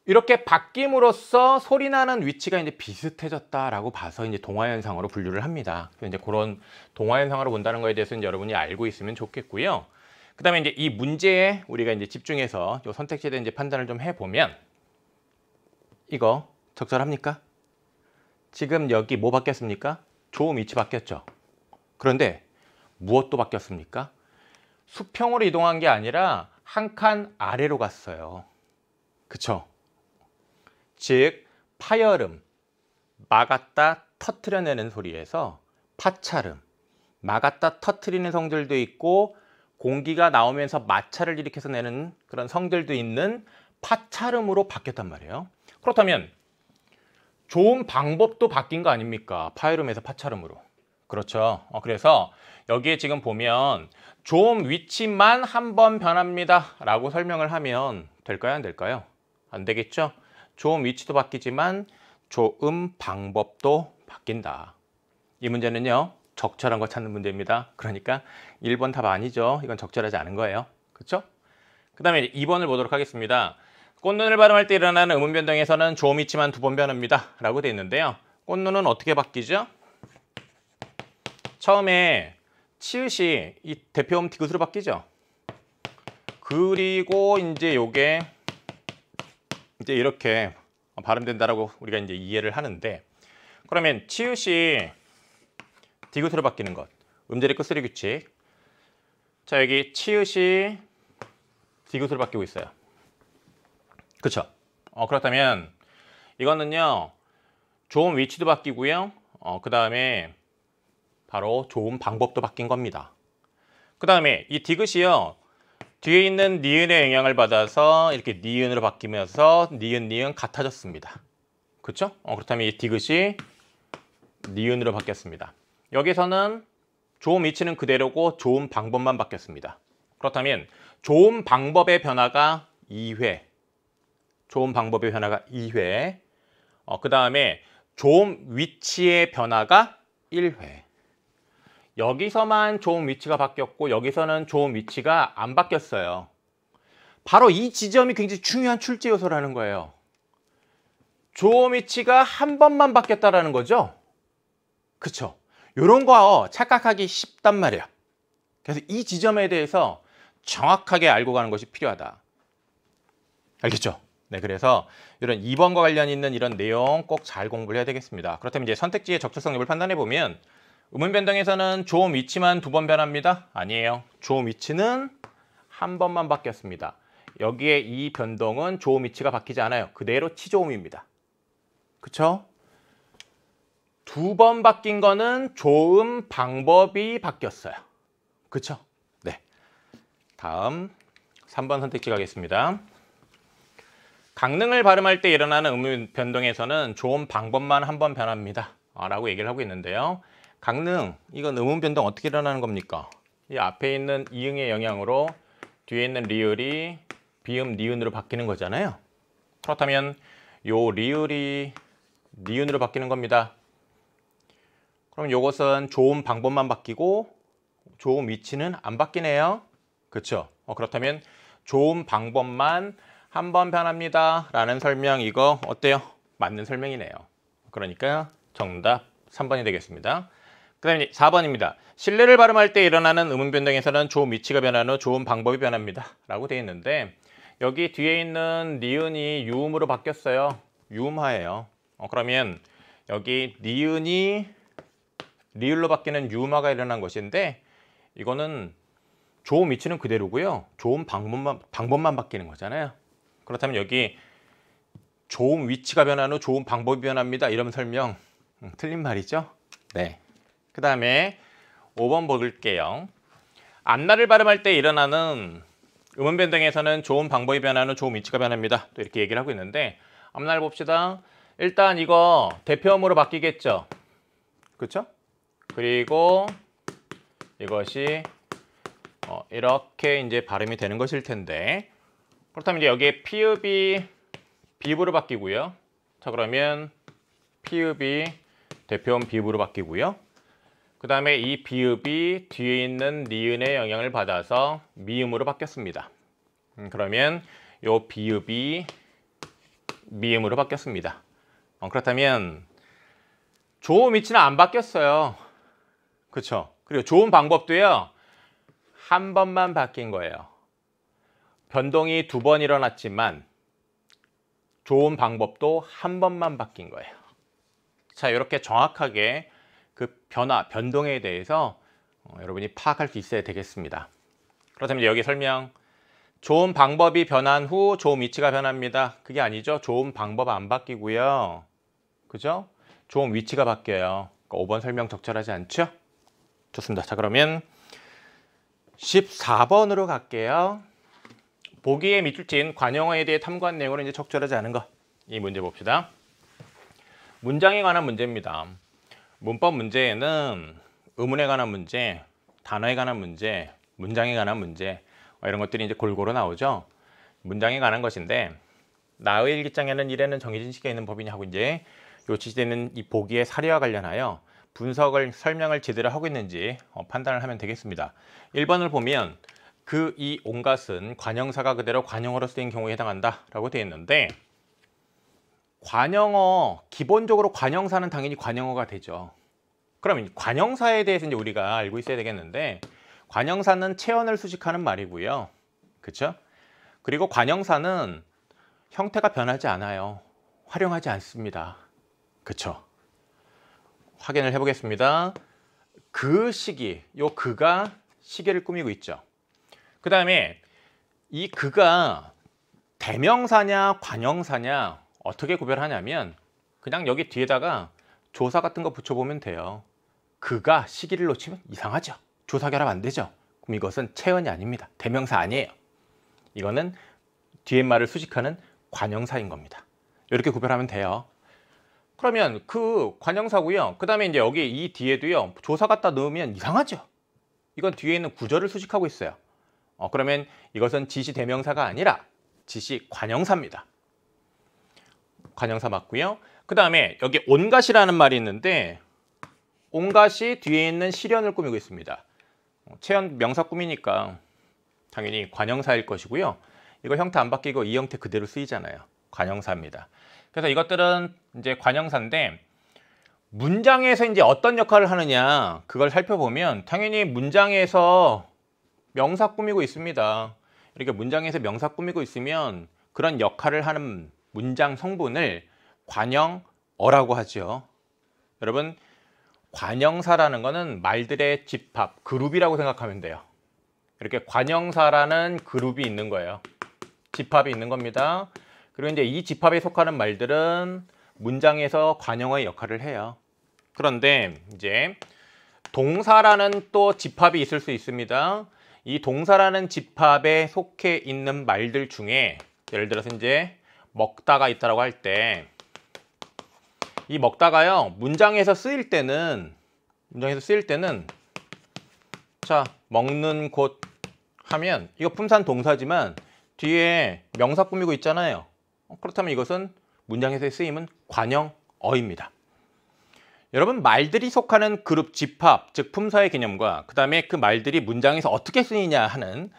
이렇게 바뀜으로써 소리나는 위치가 이제 비슷해졌다라고 봐서 이제 동화현상으로 분류를 합니다. 이제 그런 동화현상으로 본다는 거에 대해서 이제 여러분이 알고 있으면 좋겠고요. 그 다음에 이제 이 문제에 우리가 이제 집중해서 요 선택지에 대한 이제 판단을 좀 해보면 이거 적절합니까? 지금 여기 뭐 바뀌었습니까? 조음 위치 바뀌었죠. 그런데 무엇도 바뀌었습니까? 수평으로 이동한 게 아니라 한 칸 아래로 갔어요. 그쵸? 즉 파열음, 막았다 터트려내는 소리에서 파찰음, 막았다 터트리는 성질도 있고 공기가 나오면서 마찰을 일으켜서 내는 그런 성질도 있는 파찰음으로 바뀌었단 말이에요. 그렇다면 조음 방법도 바뀐 거 아닙니까? 파열음에서 파찰음으로. 그렇죠. 그래서 여기에 지금 보면 조음 위치만 한 번 변합니다 라고 설명을 하면 될까요? 안 될까요? 안 되겠죠? 조음 위치도 바뀌지만 조음 방법도 바뀐다. 이 문제는요 적절한 거 찾는 문제입니다. 그러니까 1번 답 아니죠. 이건 적절하지 않은 거예요. 그렇죠? 그 다음에 2번을 보도록 하겠습니다. 꽃눈을 발음할 때 일어나는 음운 변동에서는 조음 위치만 2번 변합니다 라고 되어 있는데요. 꽃눈은 어떻게 바뀌죠? 처음에 치읓이 이 대표음 디귿으로 바뀌죠. 그리고 이제 요게 이제 이렇게 발음된다라고 우리가 이제 이해를 하는데 그러면 치읓이 디귿으로 바뀌는 것. 음절의 끝소리 규칙. 자, 여기 치읓이 디귿으로 바뀌고 있어요. 그렇죠? 그렇다면 이거는요. 조음 위치도 바뀌고요. 그 다음에 바로 조음 방법도 바뀐 겁니다. 그 다음에 이 디귿이요. 뒤에 있는 니은의 영향을 받아서 이렇게 니은으로 바뀌면서 니은 같아졌습니다. 그렇죠? 그렇다면 이 디귿이 니은으로 바뀌었습니다. 여기서는 조음 위치는 그대로고 조음 방법만 바뀌었습니다. 그렇다면 조음 방법의 변화가 2회. 조음 방법의 변화가 2회. 그 다음에 조음 위치의 변화가 1회. 여기서만 조음 위치가 바뀌었고 여기서는 조음 위치가 안 바뀌었어요. 바로 이 지점이 굉장히 중요한 출제 요소라는 거예요. 조음 위치가 한 번만 바뀌었다라는 거죠. 그쵸? 이런 거 착각하기 쉽단 말이에요. 그래서 이 지점에 대해서 정확하게 알고 가는 것이 필요하다. 알겠죠? 네, 그래서 이런 2번과 관련 있는 이런 내용 꼭 잘 공부를 해야 되겠습니다. 그렇다면 이제 선택지의 적절성 여부를 판단해 보면 음운 변동에서는 조음 위치만 2번 변합니다. 아니에요. 조음 위치는 한 번만 바뀌었습니다. 여기에 이 변동은 조음 위치가 바뀌지 않아요. 그대로 치조음입니다. 그쵸? 2번 바뀐 거는 조음 방법이 바뀌었어요. 그쵸? 네. 다음 3번 선택지 가겠습니다. 강릉을 발음할 때 일어나는 음운 변동에서는 조음 방법만 한 번 변합니다. 라고 얘기를 하고 있는데요. 강릉, 이건 음운 변동 어떻게 일어나는 겁니까? 이 앞에 있는 이응의 영향으로 뒤에 있는 리을이 비음, 니은으로 바뀌는 거잖아요. 그렇다면 요 리을이 니은으로 바뀌는 겁니다. 그럼 이것은 좋은 방법만 바뀌고 좋은 위치는 안 바뀌네요. 그렇죠? 그렇다면 좋은 방법만 한 번 변합니다 라는 설명, 이거 어때요? 맞는 설명이네요. 그러니까 정답 3번이 되겠습니다. 그 다음에 4번입니다. 실내를 발음할 때 일어나는 음운 변동에서는 좋은 위치가 변한 후 좋은 방법이 변합니다 라고 되어 있는데, 여기 뒤에 있는 니은이 유음으로 바뀌었어요. 유음화예요. 그러면 여기 니은이 리을로 바뀌는 유음화가 일어난 것인데, 이거는 좋은 위치는 그대로고요. 좋은 방법만 바뀌는 거잖아요. 그렇다면 여기 좋은 위치가 변한 후 좋은 방법이 변합니다 이런 설명 틀린 말이죠. 네. 그 다음에 5번 볼게요. 앞날을 발음할 때 일어나는 음운 변동에서는 좋은 방법이 변한 후 좋은 위치가 변합니다. 또 이렇게 얘기를 하고 있는데, 앞날 봅시다. 일단 이거 대표음으로 바뀌겠죠. 그렇죠? 그리고 이것이 이렇게 이제 발음이 되는 것일 텐데, 그렇다면 이제 여기에 피읍이 비읍으로 바뀌고요. 자, 그러면 피읍이 대표음 비읍으로 바뀌고요. 그 다음에 이 비읍이 뒤에 있는 니은의 영향을 받아서 미음으로 바뀌었습니다. 그러면 이 비읍이 미음으로 바뀌었습니다. 그렇다면 좋은 위치는 안 바뀌었어요. 그렇죠? 그리고 좋은 방법도요, 한 번만 바뀐 거예요. 변동이 2번 일어났지만 좋은 방법도 한 번만 바뀐 거예요. 자, 이렇게 정확하게 그 변동에 대해서 여러분이 파악할 수 있어야 되겠습니다. 그렇다면 여기 설명, 좋은 방법이 변한 후 좋은 위치가 변합니다. 그게 아니죠. 좋은 방법 안 바뀌고요. 그죠? 좋은 위치가 바뀌어요. 그러니까 5번 설명 적절하지 않죠? 좋습니다. 자, 그러면 14번으로 갈게요. 보기에 밑줄 친 관용어에 대해 탐구한 내용으로 이제 적절하지 않은 거, 이 문제 봅시다. 문장에 관한 문제입니다. 문법 문제에는 의문에 관한 문제, 단어에 관한 문제, 문장에 관한 문제, 이런 것들이 이제 골고루 나오죠. 문장에 관한 것인데, 나의 일기장에는 이래는 정해진 시기가 있는 법이냐 하고 이제 요지되는 이 보기의 사례와 관련하여 분석을, 설명을 제대로 하고 있는지 판단을 하면 되겠습니다. 1번을 보면 그 이 온갖은 관형사가 그대로 관용어로 쓰인 경우에 해당한다 라고 되어 있는데, 관용어, 기본적으로 관형사는 당연히 관용어가 되죠. 그러면 관형사에 대해서 이제 우리가 알고 있어야 되겠는데, 관형사는 체언을 수식하는 말이고요. 그렇죠? 그리고 관형사는 형태가 변하지 않아요. 활용하지 않습니다. 그렇죠? 확인을 해보겠습니다. 그 시기, 요 그가 시기를 꾸미고 있죠. 그 다음에 이 그가 대명사냐 관형사냐 어떻게 구별하냐면, 그냥 여기 뒤에다가 조사 같은 거 붙여보면 돼요. 그가 시기를 놓치면 이상하죠. 조사 결합 안 되죠. 그럼 이것은 체언이 아닙니다. 대명사 아니에요. 이거는 뒤에 말을 수식하는 관형사인 겁니다. 이렇게 구별하면 돼요. 그러면 그 관형사고요. 그 다음에 이제 여기 이 뒤에도요, 조사 갖다 넣으면 이상하죠. 이건 뒤에 있는 구절을 수식하고 있어요. 그러면 이것은 지시 대명사가 아니라 지시 관형사입니다. 관형사 맞고요. 그 다음에 여기 온갖이라는 말이 있는데, 온갖이 뒤에 있는 실현을 꾸미고 있습니다. 체현 명사 꾸미니까 당연히 관형사일 것이고요. 이거 형태 안 바뀌고 이 형태 그대로 쓰이잖아요. 관형사입니다. 그래서 이것들은 이제 관형사인데, 문장에서 이제 어떤 역할을 하느냐 그걸 살펴보면 당연히 문장에서 명사 꾸미고 있습니다. 이렇게 문장에서 명사 꾸미고 있으면 그런 역할을 하는 문장 성분을 관형어라고 하죠. 여러분, 관형사라는 거는 말들의 집합, 그룹이라고 생각하면 돼요. 이렇게 관형사라는 그룹이 있는 거예요. 집합이 있는 겁니다. 그리고 이제 이 집합에 속하는 말들은 문장에서 관형어의 역할을 해요. 그런데 이제 동사라는 또 집합이 있을 수 있습니다. 이 동사라는 집합에 속해 있는 말들 중에 예를 들어서 이제 먹다가 있다라고 할 때, 이 먹다가요, 문장에서 쓰일 때는 자, 먹는 곳 하면 이거 품사 동사지만 뒤에 명사 꾸미고 있잖아요. 그렇다면 이것은 문장에서의 쓰임은 관형 어입니다. 여러분, 말들이 속하는 그룹 집합, 즉 품사의 개념과 그 다음에 그 말들이 문장에서 어떻게 쓰이냐 하는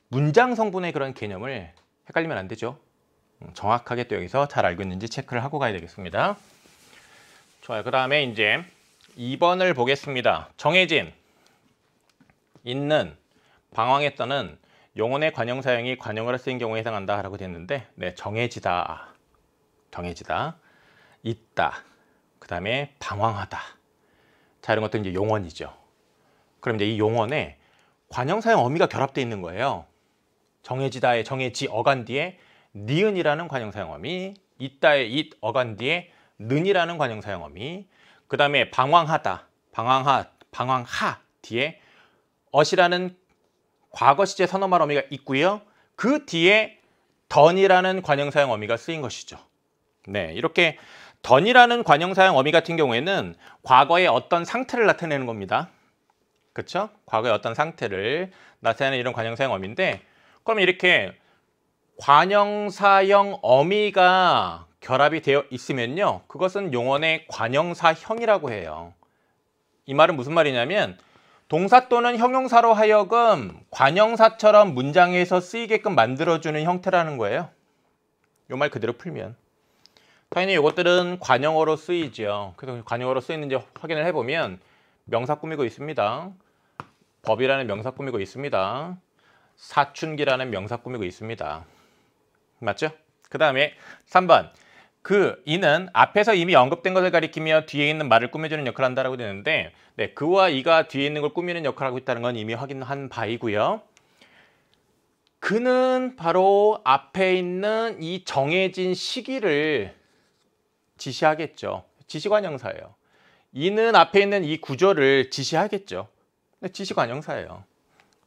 문장 성분의 그런 개념을 헷갈리면 안 되죠. 정확하게 또 여기서 잘 알고 있는지 체크를 하고 가야 되겠습니다. 좋아요. 그 다음에 이제 2번을 보겠습니다. 정해진, 있는, 방황했다는 용언의 관형 사용이 관형어로 쓰인 경우에 해당한다 라고 됐는데, 네, 정해지다, 정해지다, 있다, 그 다음에 방황하다. 자, 이런 것도 이제 용언이죠. 그럼 이제 이 용언에 관형 사용 어미가 결합되어 있는 거예요. 정해지다의 정해지 어간 뒤에 니은이라는 관형 사용 어미, 있다의 잇 어간 뒤에 는이라는 관형 사용 어미, 그 다음에 방황하다, 방황하 뒤에 엇이라는 과거 시제 선어말 어미가 있고요. 그 뒤에 던이라는 관형 사용 어미가 쓰인 것이죠. 네, 이렇게 던이라는 관형 사용 어미 같은 경우에는 과거의 어떤 상태를 나타내는 겁니다. 그렇죠? 과거의 어떤 상태를 나타내는 이런 관형 사용 어미인데, 그럼 이렇게 관형사형 어미가 결합이 되어 있으면요, 그것은 용언의 관형사형이라고 해요. 이 말은 무슨 말이냐면 동사 또는 형용사로 하여금 관형사처럼 문장에서 쓰이게끔 만들어주는 형태라는 거예요. 이 말 그대로 풀면 당연히 이것들은 관형어로 쓰이죠. 그래서 관형어로 쓰이는지 확인을 해보면 명사 꾸미고 있습니다. 법이라는 명사 꾸미고 있습니다. 사춘기라는 명사 꾸미고 있습니다. 맞죠? 그 다음에 3번, 그, 이는 앞에서 이미 언급된 것을 가리키며 뒤에 있는 말을 꾸며주는 역할을 한다라고 되는데, 네, 그와 이가 뒤에 있는 걸 꾸미는 역할을 하고 있다는 건 이미 확인한 바이고요. 그는 바로 앞에 있는 이 정해진 시기를 지시하겠죠. 지시관형사예요. 이는 앞에 있는 이 구조를 지시하겠죠. 네, 지시관형사예요.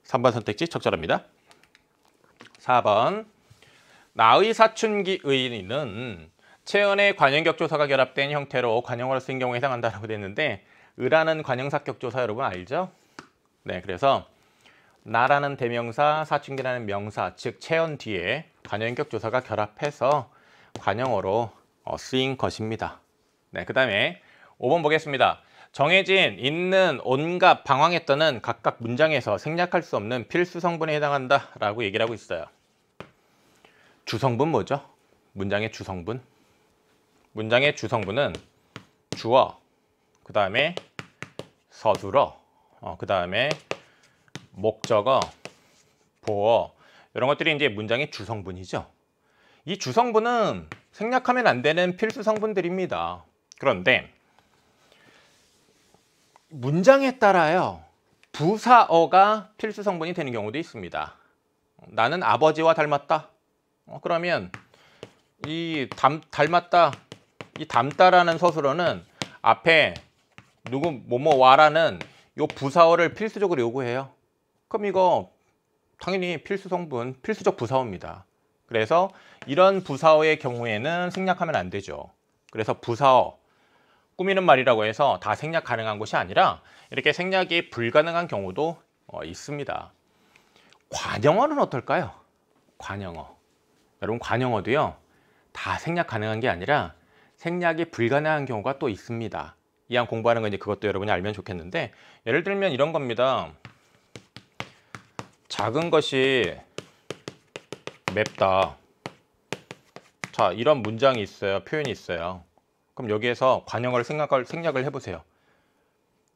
3번 선택지 적절합니다. 4번, 나의 사춘기의는 채연의 관형격조사가 결합된 형태로 관형어로 쓰인 경우에 해당한다라고 되는데, 의라는 관형사격조사 여러분 알죠? 네, 그래서 나라는 대명사, 사춘기라는 명사, 즉 채연 뒤에 관형격조사가 결합해서 관형어로 쓰인 것입니다. 네, 그 다음에 5번 보겠습니다. 정해진, 있는, 온갖, 방황했다는 각각 문장에서 생략할 수 없는 필수 성분에 해당한다라고 얘기를 하고 있어요. 주성분 뭐죠? 문장의 주성분. 문장의 주성분은 주어, 그 다음에 서술어, 그 다음에 목적어, 보어, 이런 것들이 이제 문장의 주성분이죠. 이 주성분은 생략하면 안 되는 필수 성분들입니다. 그런데 문장에 따라요, 부사어가 필수 성분이 되는 경우도 있습니다. 나는 아버지와 닮았다. 그러면 이 닮았다, 이 닮다라는 서술어는 앞에 누구 뭐뭐와라는 요 부사어를 필수적으로 요구해요. 그럼 이거 당연히 필수 성분, 필수적 부사어입니다. 그래서 이런 부사어의 경우에는 생략하면 안 되죠. 그래서 부사어, 꾸미는 말이라고 해서 다 생략 가능한 것이 아니라 이렇게 생략이 불가능한 경우도 있습니다. 관형어는 어떨까요? 관형어. 여러분, 관형어도요, 다 생략 가능한 게 아니라 생략이 불가능한 경우가 또 있습니다. 이왕 공부하는 건 이제 그것도 여러분이 알면 좋겠는데, 예를 들면 이런 겁니다. 작은 것이 맵다. 자, 이런 문장이 있어요. 표현이 있어요. 그럼 여기에서 관형어를 생략을 해보세요.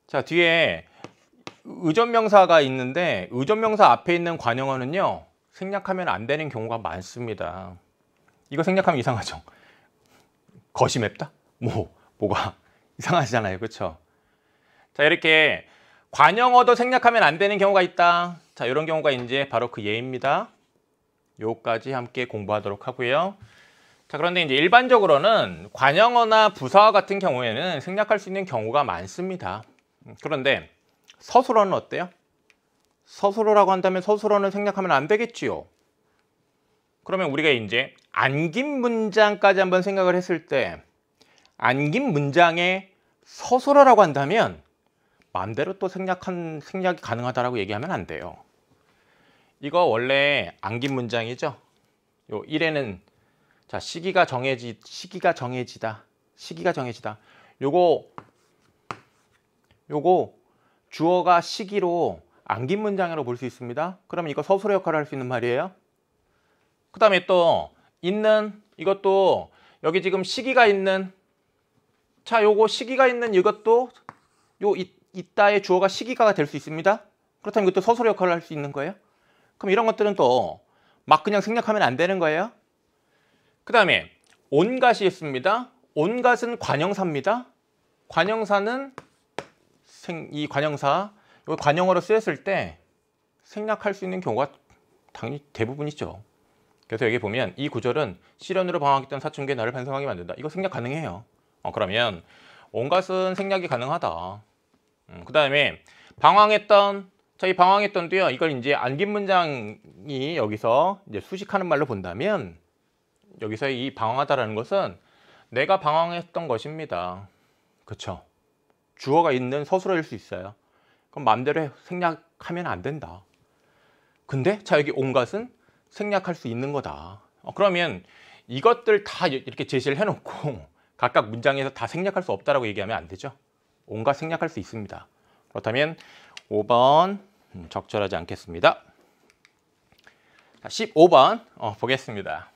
자, 뒤에 의존명사가 있는데 의존명사 앞에 있는 관형어는요, 생략하면 안 되는 경우가 많습니다. 이거 생략하면 이상하죠. 것이 맵다? 뭐가 이상하잖아요. 그렇죠? 자, 이렇게 관형어도 생략하면 안 되는 경우가 있다. 자, 이런 경우가 이제 바로 그 예입니다. 요까지 함께 공부하도록 하고요. 자, 그런데 이제 일반적으로는 관형어나 부사어 같은 경우에는 생략할 수 있는 경우가 많습니다. 그런데 서술어는 어때요? 서술어라고 한다면 서술어는 생략하면 안 되겠지요. 그러면 우리가 이제 안긴 문장까지 한번 생각을 했을 때, 안긴 문장에 서술어라고 한다면 마음대로 또 생략이 가능하다라고 얘기하면 안 돼요. 이거 원래 안긴 문장이죠. 요 1에는 자, 시기가 정해지다. 시기가 정해지다. 요거 주어가 시기로 안긴 문장으로 볼 수 있습니다. 그러면 이거 서술어 역할을 할 수 있는 말이에요. 그 다음에 또 있는, 이것도 여기 지금 시기가 있는, 자 요거 시기가 있는 이것도 있다의 주어가 시기가가 될 수 있습니다. 그렇다면 이것도 서술어 역할을 할 수 있는 거예요. 그럼 이런 것들은 또 막 그냥 생략하면 안 되는 거예요. 그 다음에 온갖이 있습니다. 온갖은 관형사입니다. 관형사는 이 관형사, 이 관형어로 쓰였을 때 생략할 수 있는 경우가 당연히 대부분이죠. 그래서 여기 보면 이 구절은 시련으로 방황했던 사춘기에 나를 반성하게 만든다. 이거 생략 가능해요. 그러면 온갖은 생략이 가능하다. 그 다음에 방황했던, 자, 이 방황했던도요. 이걸 이제 안긴 문장이 여기서 이제 수식하는 말로 본다면 여기서 이 방황하다라는 것은 내가 방황했던 것입니다. 그쵸? 주어가 있는 서술어일 수 있어요. 그럼 마음대로 생략하면 안 된다. 근데 자 여기 온갖은 생략할 수 있는 거다. 그러면 이것들 다 이렇게 제시를 해놓고 각각 문장에서 다 생략할 수 없다라고 얘기하면 안 되죠. 온갖 생략할 수 있습니다. 그렇다면 5번 적절하지 않겠습니다. 15번 보겠습니다.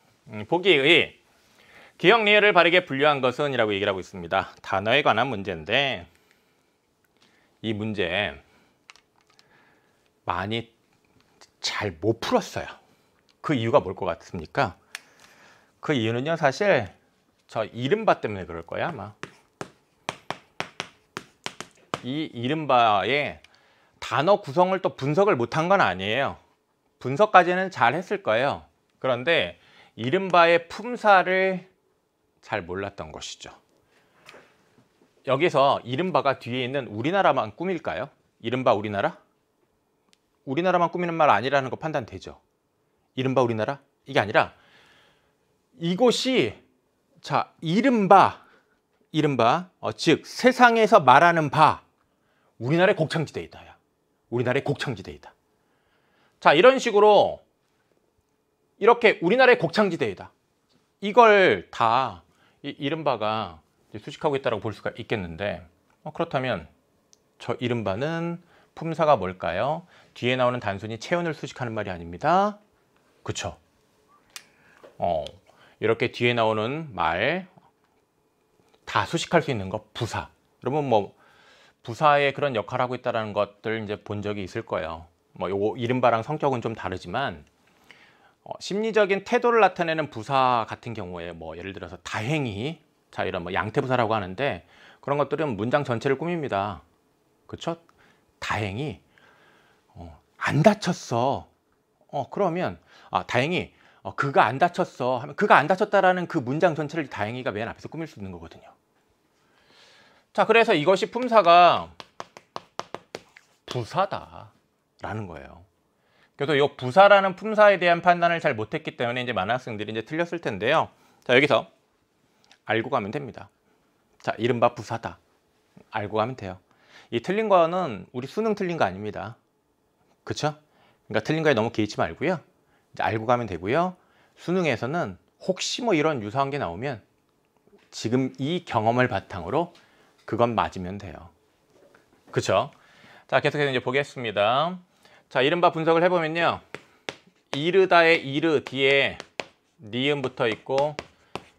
보기의 기억 리을을 바르게 분류한 것은 이라고 얘기를 하고 있습니다. 단어에 관한 문제인데 이 문제 많이 잘 못 풀었어요. 그 이유가 뭘 것 같습니까? 그 이유는요 사실 저 이른바 때문에 그럴 거야 아마. 이 이른바의 단어 구성을 또 분석을 못한 건 아니에요. 분석까지는 잘 했을 거예요. 그런데 이른바의 품사를 잘 몰랐던 것이죠. 여기서 이른바가 뒤에 있는 우리나라만 꾸밀까요? 이른바 우리나라? 우리나라만 꾸미는 말 아니라는 거 판단되죠. 이른바 우리나라? 이게 아니라 이곳이 자 이른바 즉 세상에서 말하는 바 우리나라의 곡창지대이다. 우리나라의 곡창지대이다. 자 이런 식으로 이렇게 우리나라의 곡창지대이다. 이걸 다 이른바가 수식하고 있다고 볼 수가 있겠는데 그렇다면 저 이른바는 품사가 뭘까요? 뒤에 나오는 단순히 체온을 수식하는 말이 아닙니다. 그쵸? 이렇게 뒤에 나오는 말 다 수식할 수 있는 거 부사. 여러분 뭐 부사의 그런 역할을 하고 있다는 것들 이제 본 적이 있을 거예요. 뭐 요거 이른바랑 성격은 좀 다르지만 심리적인 태도를 나타내는 부사 같은 경우에 뭐 예를 들어서 다행히 자 이런 뭐 양태부사라고 하는데 그런 것들은 문장 전체를 꾸밉니다. 그렇죠? 다행히 안 다쳤어. 그러면 다행히 그가 안 다쳤어 하면 그가 안 다쳤다라는 그 문장 전체를 다행히가 맨 앞에서 꾸밀 수 있는 거거든요. 자 그래서 이것이 품사가 부사다라는 거예요. 그래서 이 부사라는 품사에 대한 판단을 잘 못했기 때문에 이제 많은 학생들이 이제 틀렸을 텐데요. 자 여기서 알고 가면 됩니다. 자 이른바 부사다. 알고 가면 돼요. 이 틀린 거는 우리 수능 틀린 거 아닙니다. 그쵸? 그러니까 틀린 거에 너무 개의치 말고요. 이제 알고 가면 되고요. 수능에서는 혹시 뭐 이런 유사한 게 나오면 지금 이 경험을 바탕으로 그건 맞으면 돼요. 그쵸? 자 계속해서 이제 보겠습니다. 자 이른바 분석을 해보면요. 이르다의 이르 뒤에 니은 붙어 있고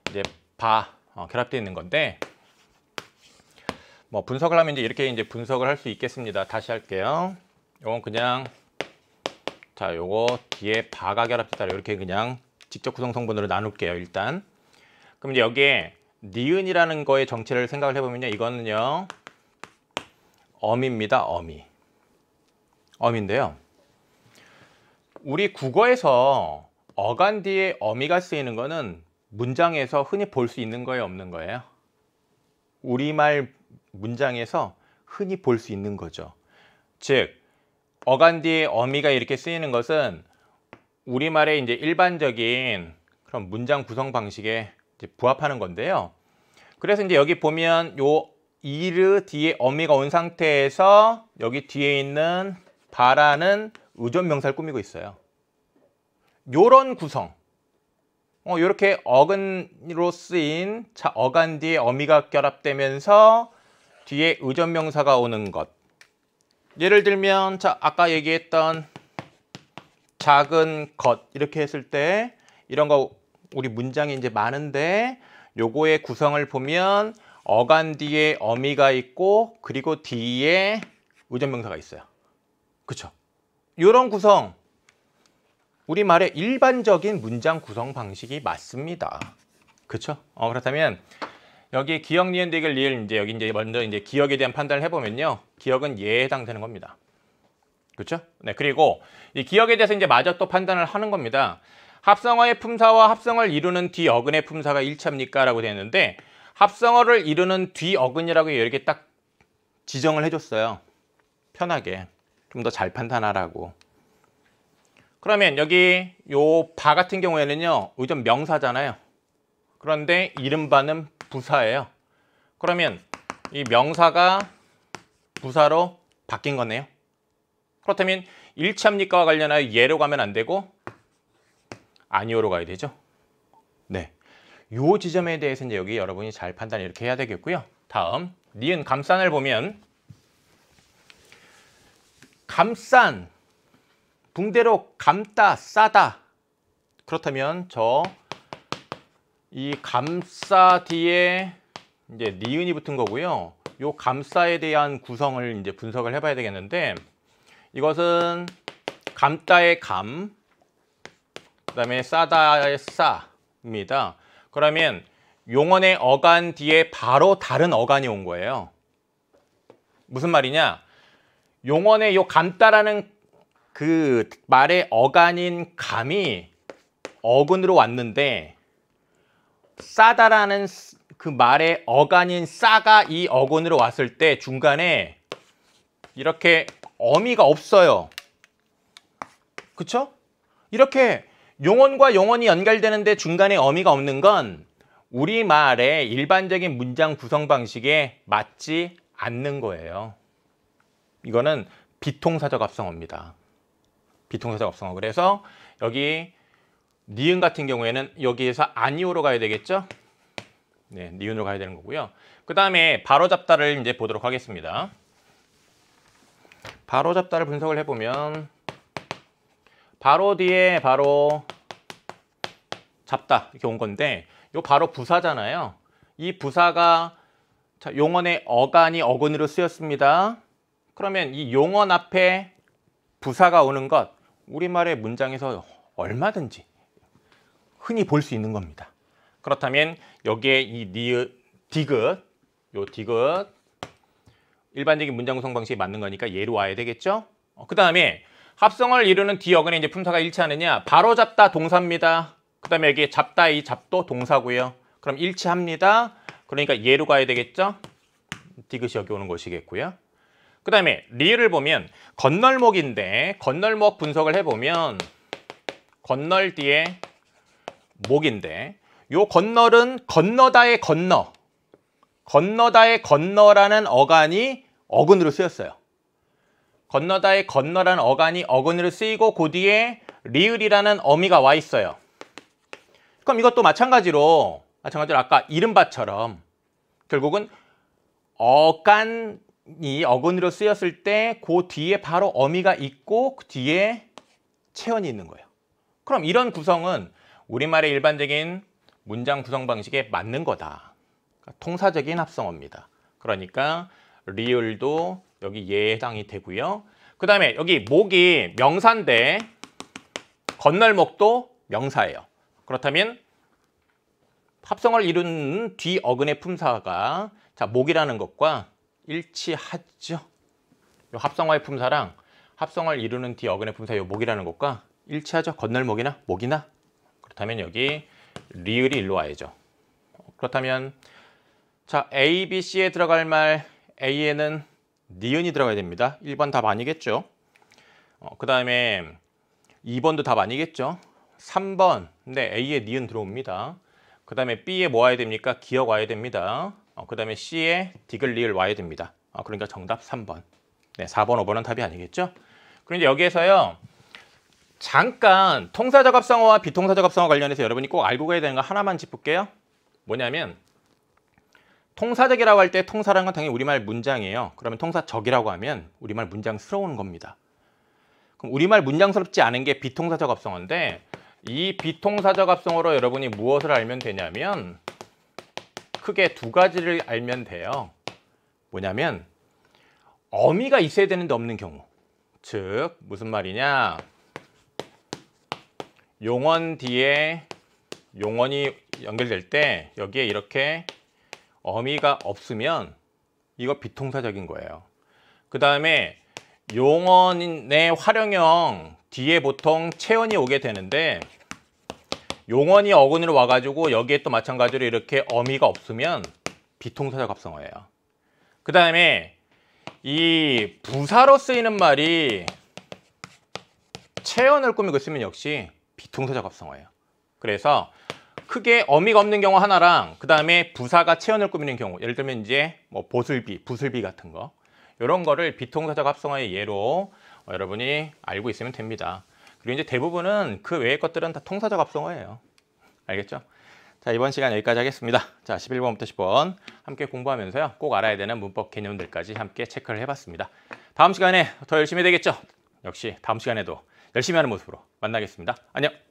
이제 바 결합되어 있는 건데 뭐 분석을 하면 이렇게 이제 분석을 할 수 있겠습니다. 다시 할게요. 요건 그냥 자 요거 뒤에 바가 결합됐다 이렇게 그냥 직접 구성 성분으로 나눌게요. 일단 그럼 이제 여기에 니은이라는 거의 정체를 생각을 해보면요. 이거는요 어미입니다. 어미인데요. 우리 국어에서 어간 뒤에 어미가 쓰이는 거는 문장에서 흔히 볼 수 있는 거예요, 없는 거예요? 우리말 문장에서 흔히 볼 수 있는 거죠. 즉 어간 뒤에 어미가 이렇게 쓰이는 것은 우리말의 이제 일반적인 그런 문장 구성 방식에 이제 부합하는 건데요. 그래서 이제 여기 보면 요 이르 뒤에 어미가 온 상태에서 여기 뒤에 있는 바라는 의존 명사를 꾸미고 있어요. 요런 구성. 이렇게 어근으로 쓰인 자, 어간 뒤에 어미가 결합되면서 뒤에 의존명사가 오는 것. 예를 들면 자, 아까 얘기했던 작은 것 이렇게 했을 때 이런 거 우리 문장이 이제 많은데 요거의 구성을 보면 어간 뒤에 어미가 있고 그리고 뒤에 의존명사가 있어요. 그쵸? 이런 구성 우리말의 일반적인 문장 구성 방식이 맞습니다. 그쵸? 그렇다면 여기 기억, 니은, 디귿, 리을 여기 이제 먼저 이제 기억에 대한 판단을 해보면요. 기억은 예에 해당되는 겁니다. 그렇죠? 네, 그리고 이 기억에 대해서 이제 마저 또 판단을 하는 겁니다. 합성어의 품사와 합성어를 이루는 뒤어근의 품사가 일치합니까? 라고 되어 있는데 합성어를 이루는 뒤어근이라고 이렇게 딱 지정을 해줬어요. 편하게 좀 더 잘 판단하라고. 그러면 여기 요 바 같은 경우에는요. 의존 명사잖아요. 그런데 이른바는 부사예요. 그러면 이 명사가 부사로 바뀐 거네요. 그렇다면 일치합니까와 관련하여 예로 가면 안 되고 아니오로 가야 되죠. 네, 요 지점에 대해서 이제 여기 여러분이 잘 판단 이렇게 해야 되겠고요. 다음 니은 감싼을 보면 감싼 붕대로 감다 싸다. 그렇다면 저 이 감싸 뒤에 이제 니은이 붙은 거고요. 요 감싸에 대한 구성을 이제 분석을 해봐야 되겠는데 이것은 감다의 감, 그다음에 싸다의 싸입니다. 그러면 용언의 어간 뒤에 바로 다른 어간이 온 거예요. 무슨 말이냐? 용언의 요 감다라는 그 말의 어간인 감이 어근으로 왔는데 싸다라는 그 말의 어간인 싸가 이 어근으로 왔을 때 중간에 이렇게 어미가 없어요. 그쵸? 이렇게 용언과 용언이 연결되는데 중간에 어미가 없는 건 우리말의 일반적인 문장 구성 방식에 맞지 않는 거예요. 이거는 비통사적 합성어입니다. 비통사적 합성어. 그래서 여기 니은 같은 경우에는 여기에서 아니오로 가야 되겠죠? 네, 니은으로 가야 되는 거고요. 그 다음에 바로잡다를 이제 보도록 하겠습니다. 바로잡다를 분석을 해보면 바로 뒤에 바로 잡다 이렇게 온 건데 요 바로 부사잖아요. 이 부사가 자, 용언의 어간이 어근으로 쓰였습니다. 그러면 이 용언 앞에 부사가 오는 것 우리말의 문장에서 얼마든지 흔히 볼 수 있는 겁니다. 그렇다면 여기에 이 니은, 디귿, 요 디귿 일반적인 문장 구성 방식이 맞는 거니까 얘로 와야 되겠죠? 그 다음에 합성어를 이루는 뒤어근에 이제 품사가 일치하느냐? 바로잡다 동사입니다. 그 다음에 여기 잡다 이 잡도 동사고요. 그럼 일치합니다. 그러니까 얘로 가야 되겠죠? 디귿이 여기 오는 것이겠고요. 그 다음에 리을을 보면 건널목인데 건널목 분석을 해보면 건널 뒤에 목인데 요 건널은 건너다의 건너 건너다의 건너라는 어간이 어근으로 쓰였어요. 건너다의 건너라는 어간이 어근으로 쓰이고 그 뒤에 리을이라는 어미가 와 있어요. 그럼 이것도 마찬가지로 아까 이른바처럼 결국은 어간이 어근으로 쓰였을 때 그 뒤에 바로 어미가 있고 그 뒤에 체언이 있는 거예요. 그럼 이런 구성은 우리말의 일반적인 문장 구성 방식에 맞는 거다. 그러니까 통사적인 합성어입니다. 그러니까 리을도 여기 예에 해당이 되고요. 그 다음에 여기 목이 명사인데 건널목도 명사예요. 그렇다면 합성어를 이루는 뒤어근의 품사가 자 목이라는 것과 일치하죠. 요 합성어의 품사랑 합성어를 이루는 뒤어근의 품사 요 목이라는 것과 일치하죠. 건널목이나 목이나. 그렇다면 여기 리을이 일로 와야죠. 그렇다면 자 A, B, C에 들어갈 말 A에는 니은이 들어가야 됩니다. 1번 답 아니겠죠. 그 다음에 2번도 답 아니겠죠. 3번 네 A에 니은 들어옵니다. 그 다음에 B에 뭐 와야 됩니까? 기억 와야 됩니다. 그 다음에 C에 디귿 리을 와야 됩니다. 그러니까 정답 3번. 네, 4번, 5번은 답이 아니겠죠. 그런데 여기에서요. 잠깐 통사적 합성어와 비통사적 합성어 관련해서 여러분이 꼭 알고 가야 되는 거 하나만 짚을게요. 뭐냐면 통사적이라고 할 때 통사라는 건 당연히 우리말 문장이에요. 그러면 통사적이라고 하면 우리말 문장스러운 겁니다. 그럼 우리말 문장스럽지 않은 게 비통사적 합성어인데 이 비통사적 합성어로 여러분이 무엇을 알면 되냐면 크게 두 가지를 알면 돼요. 뭐냐면 어미가 있어야 되는데 없는 경우. 즉 무슨 말이냐, 용언 뒤에 용언이 연결될 때 여기에 이렇게 어미가 없으면 이거 비통사적인 거예요. 그 다음에 용언의 활용형 뒤에 보통 체언이 오게 되는데 용언이 어근으로 와가지고 여기에 또 마찬가지로 이렇게 어미가 없으면 비통사적 합성어예요. 그 다음에 이 부사로 쓰이는 말이 체언을 꾸미고 있으면 역시 비통사적 합성어예요. 그래서 크게 어미가 없는 경우 하나랑 그 다음에 부사가 체언을 꾸미는 경우, 예를 들면 이제 뭐 보슬비, 부슬비 같은 거, 이런 거를 비통사적 합성어의 예로 여러분이 알고 있으면 됩니다. 그리고 이제 대부분은 그 외의 것들은 다 통사적 합성어예요. 알겠죠? 자, 이번 시간 여기까지 하겠습니다. 자, 11번부터 10번 함께 공부하면서요, 꼭 알아야 되는 문법 개념들까지 함께 체크를 해봤습니다. 다음 시간에 더 열심히 되겠죠? 역시 다음 시간에도 열심히 하는 모습으로 만나겠습니다. 안녕!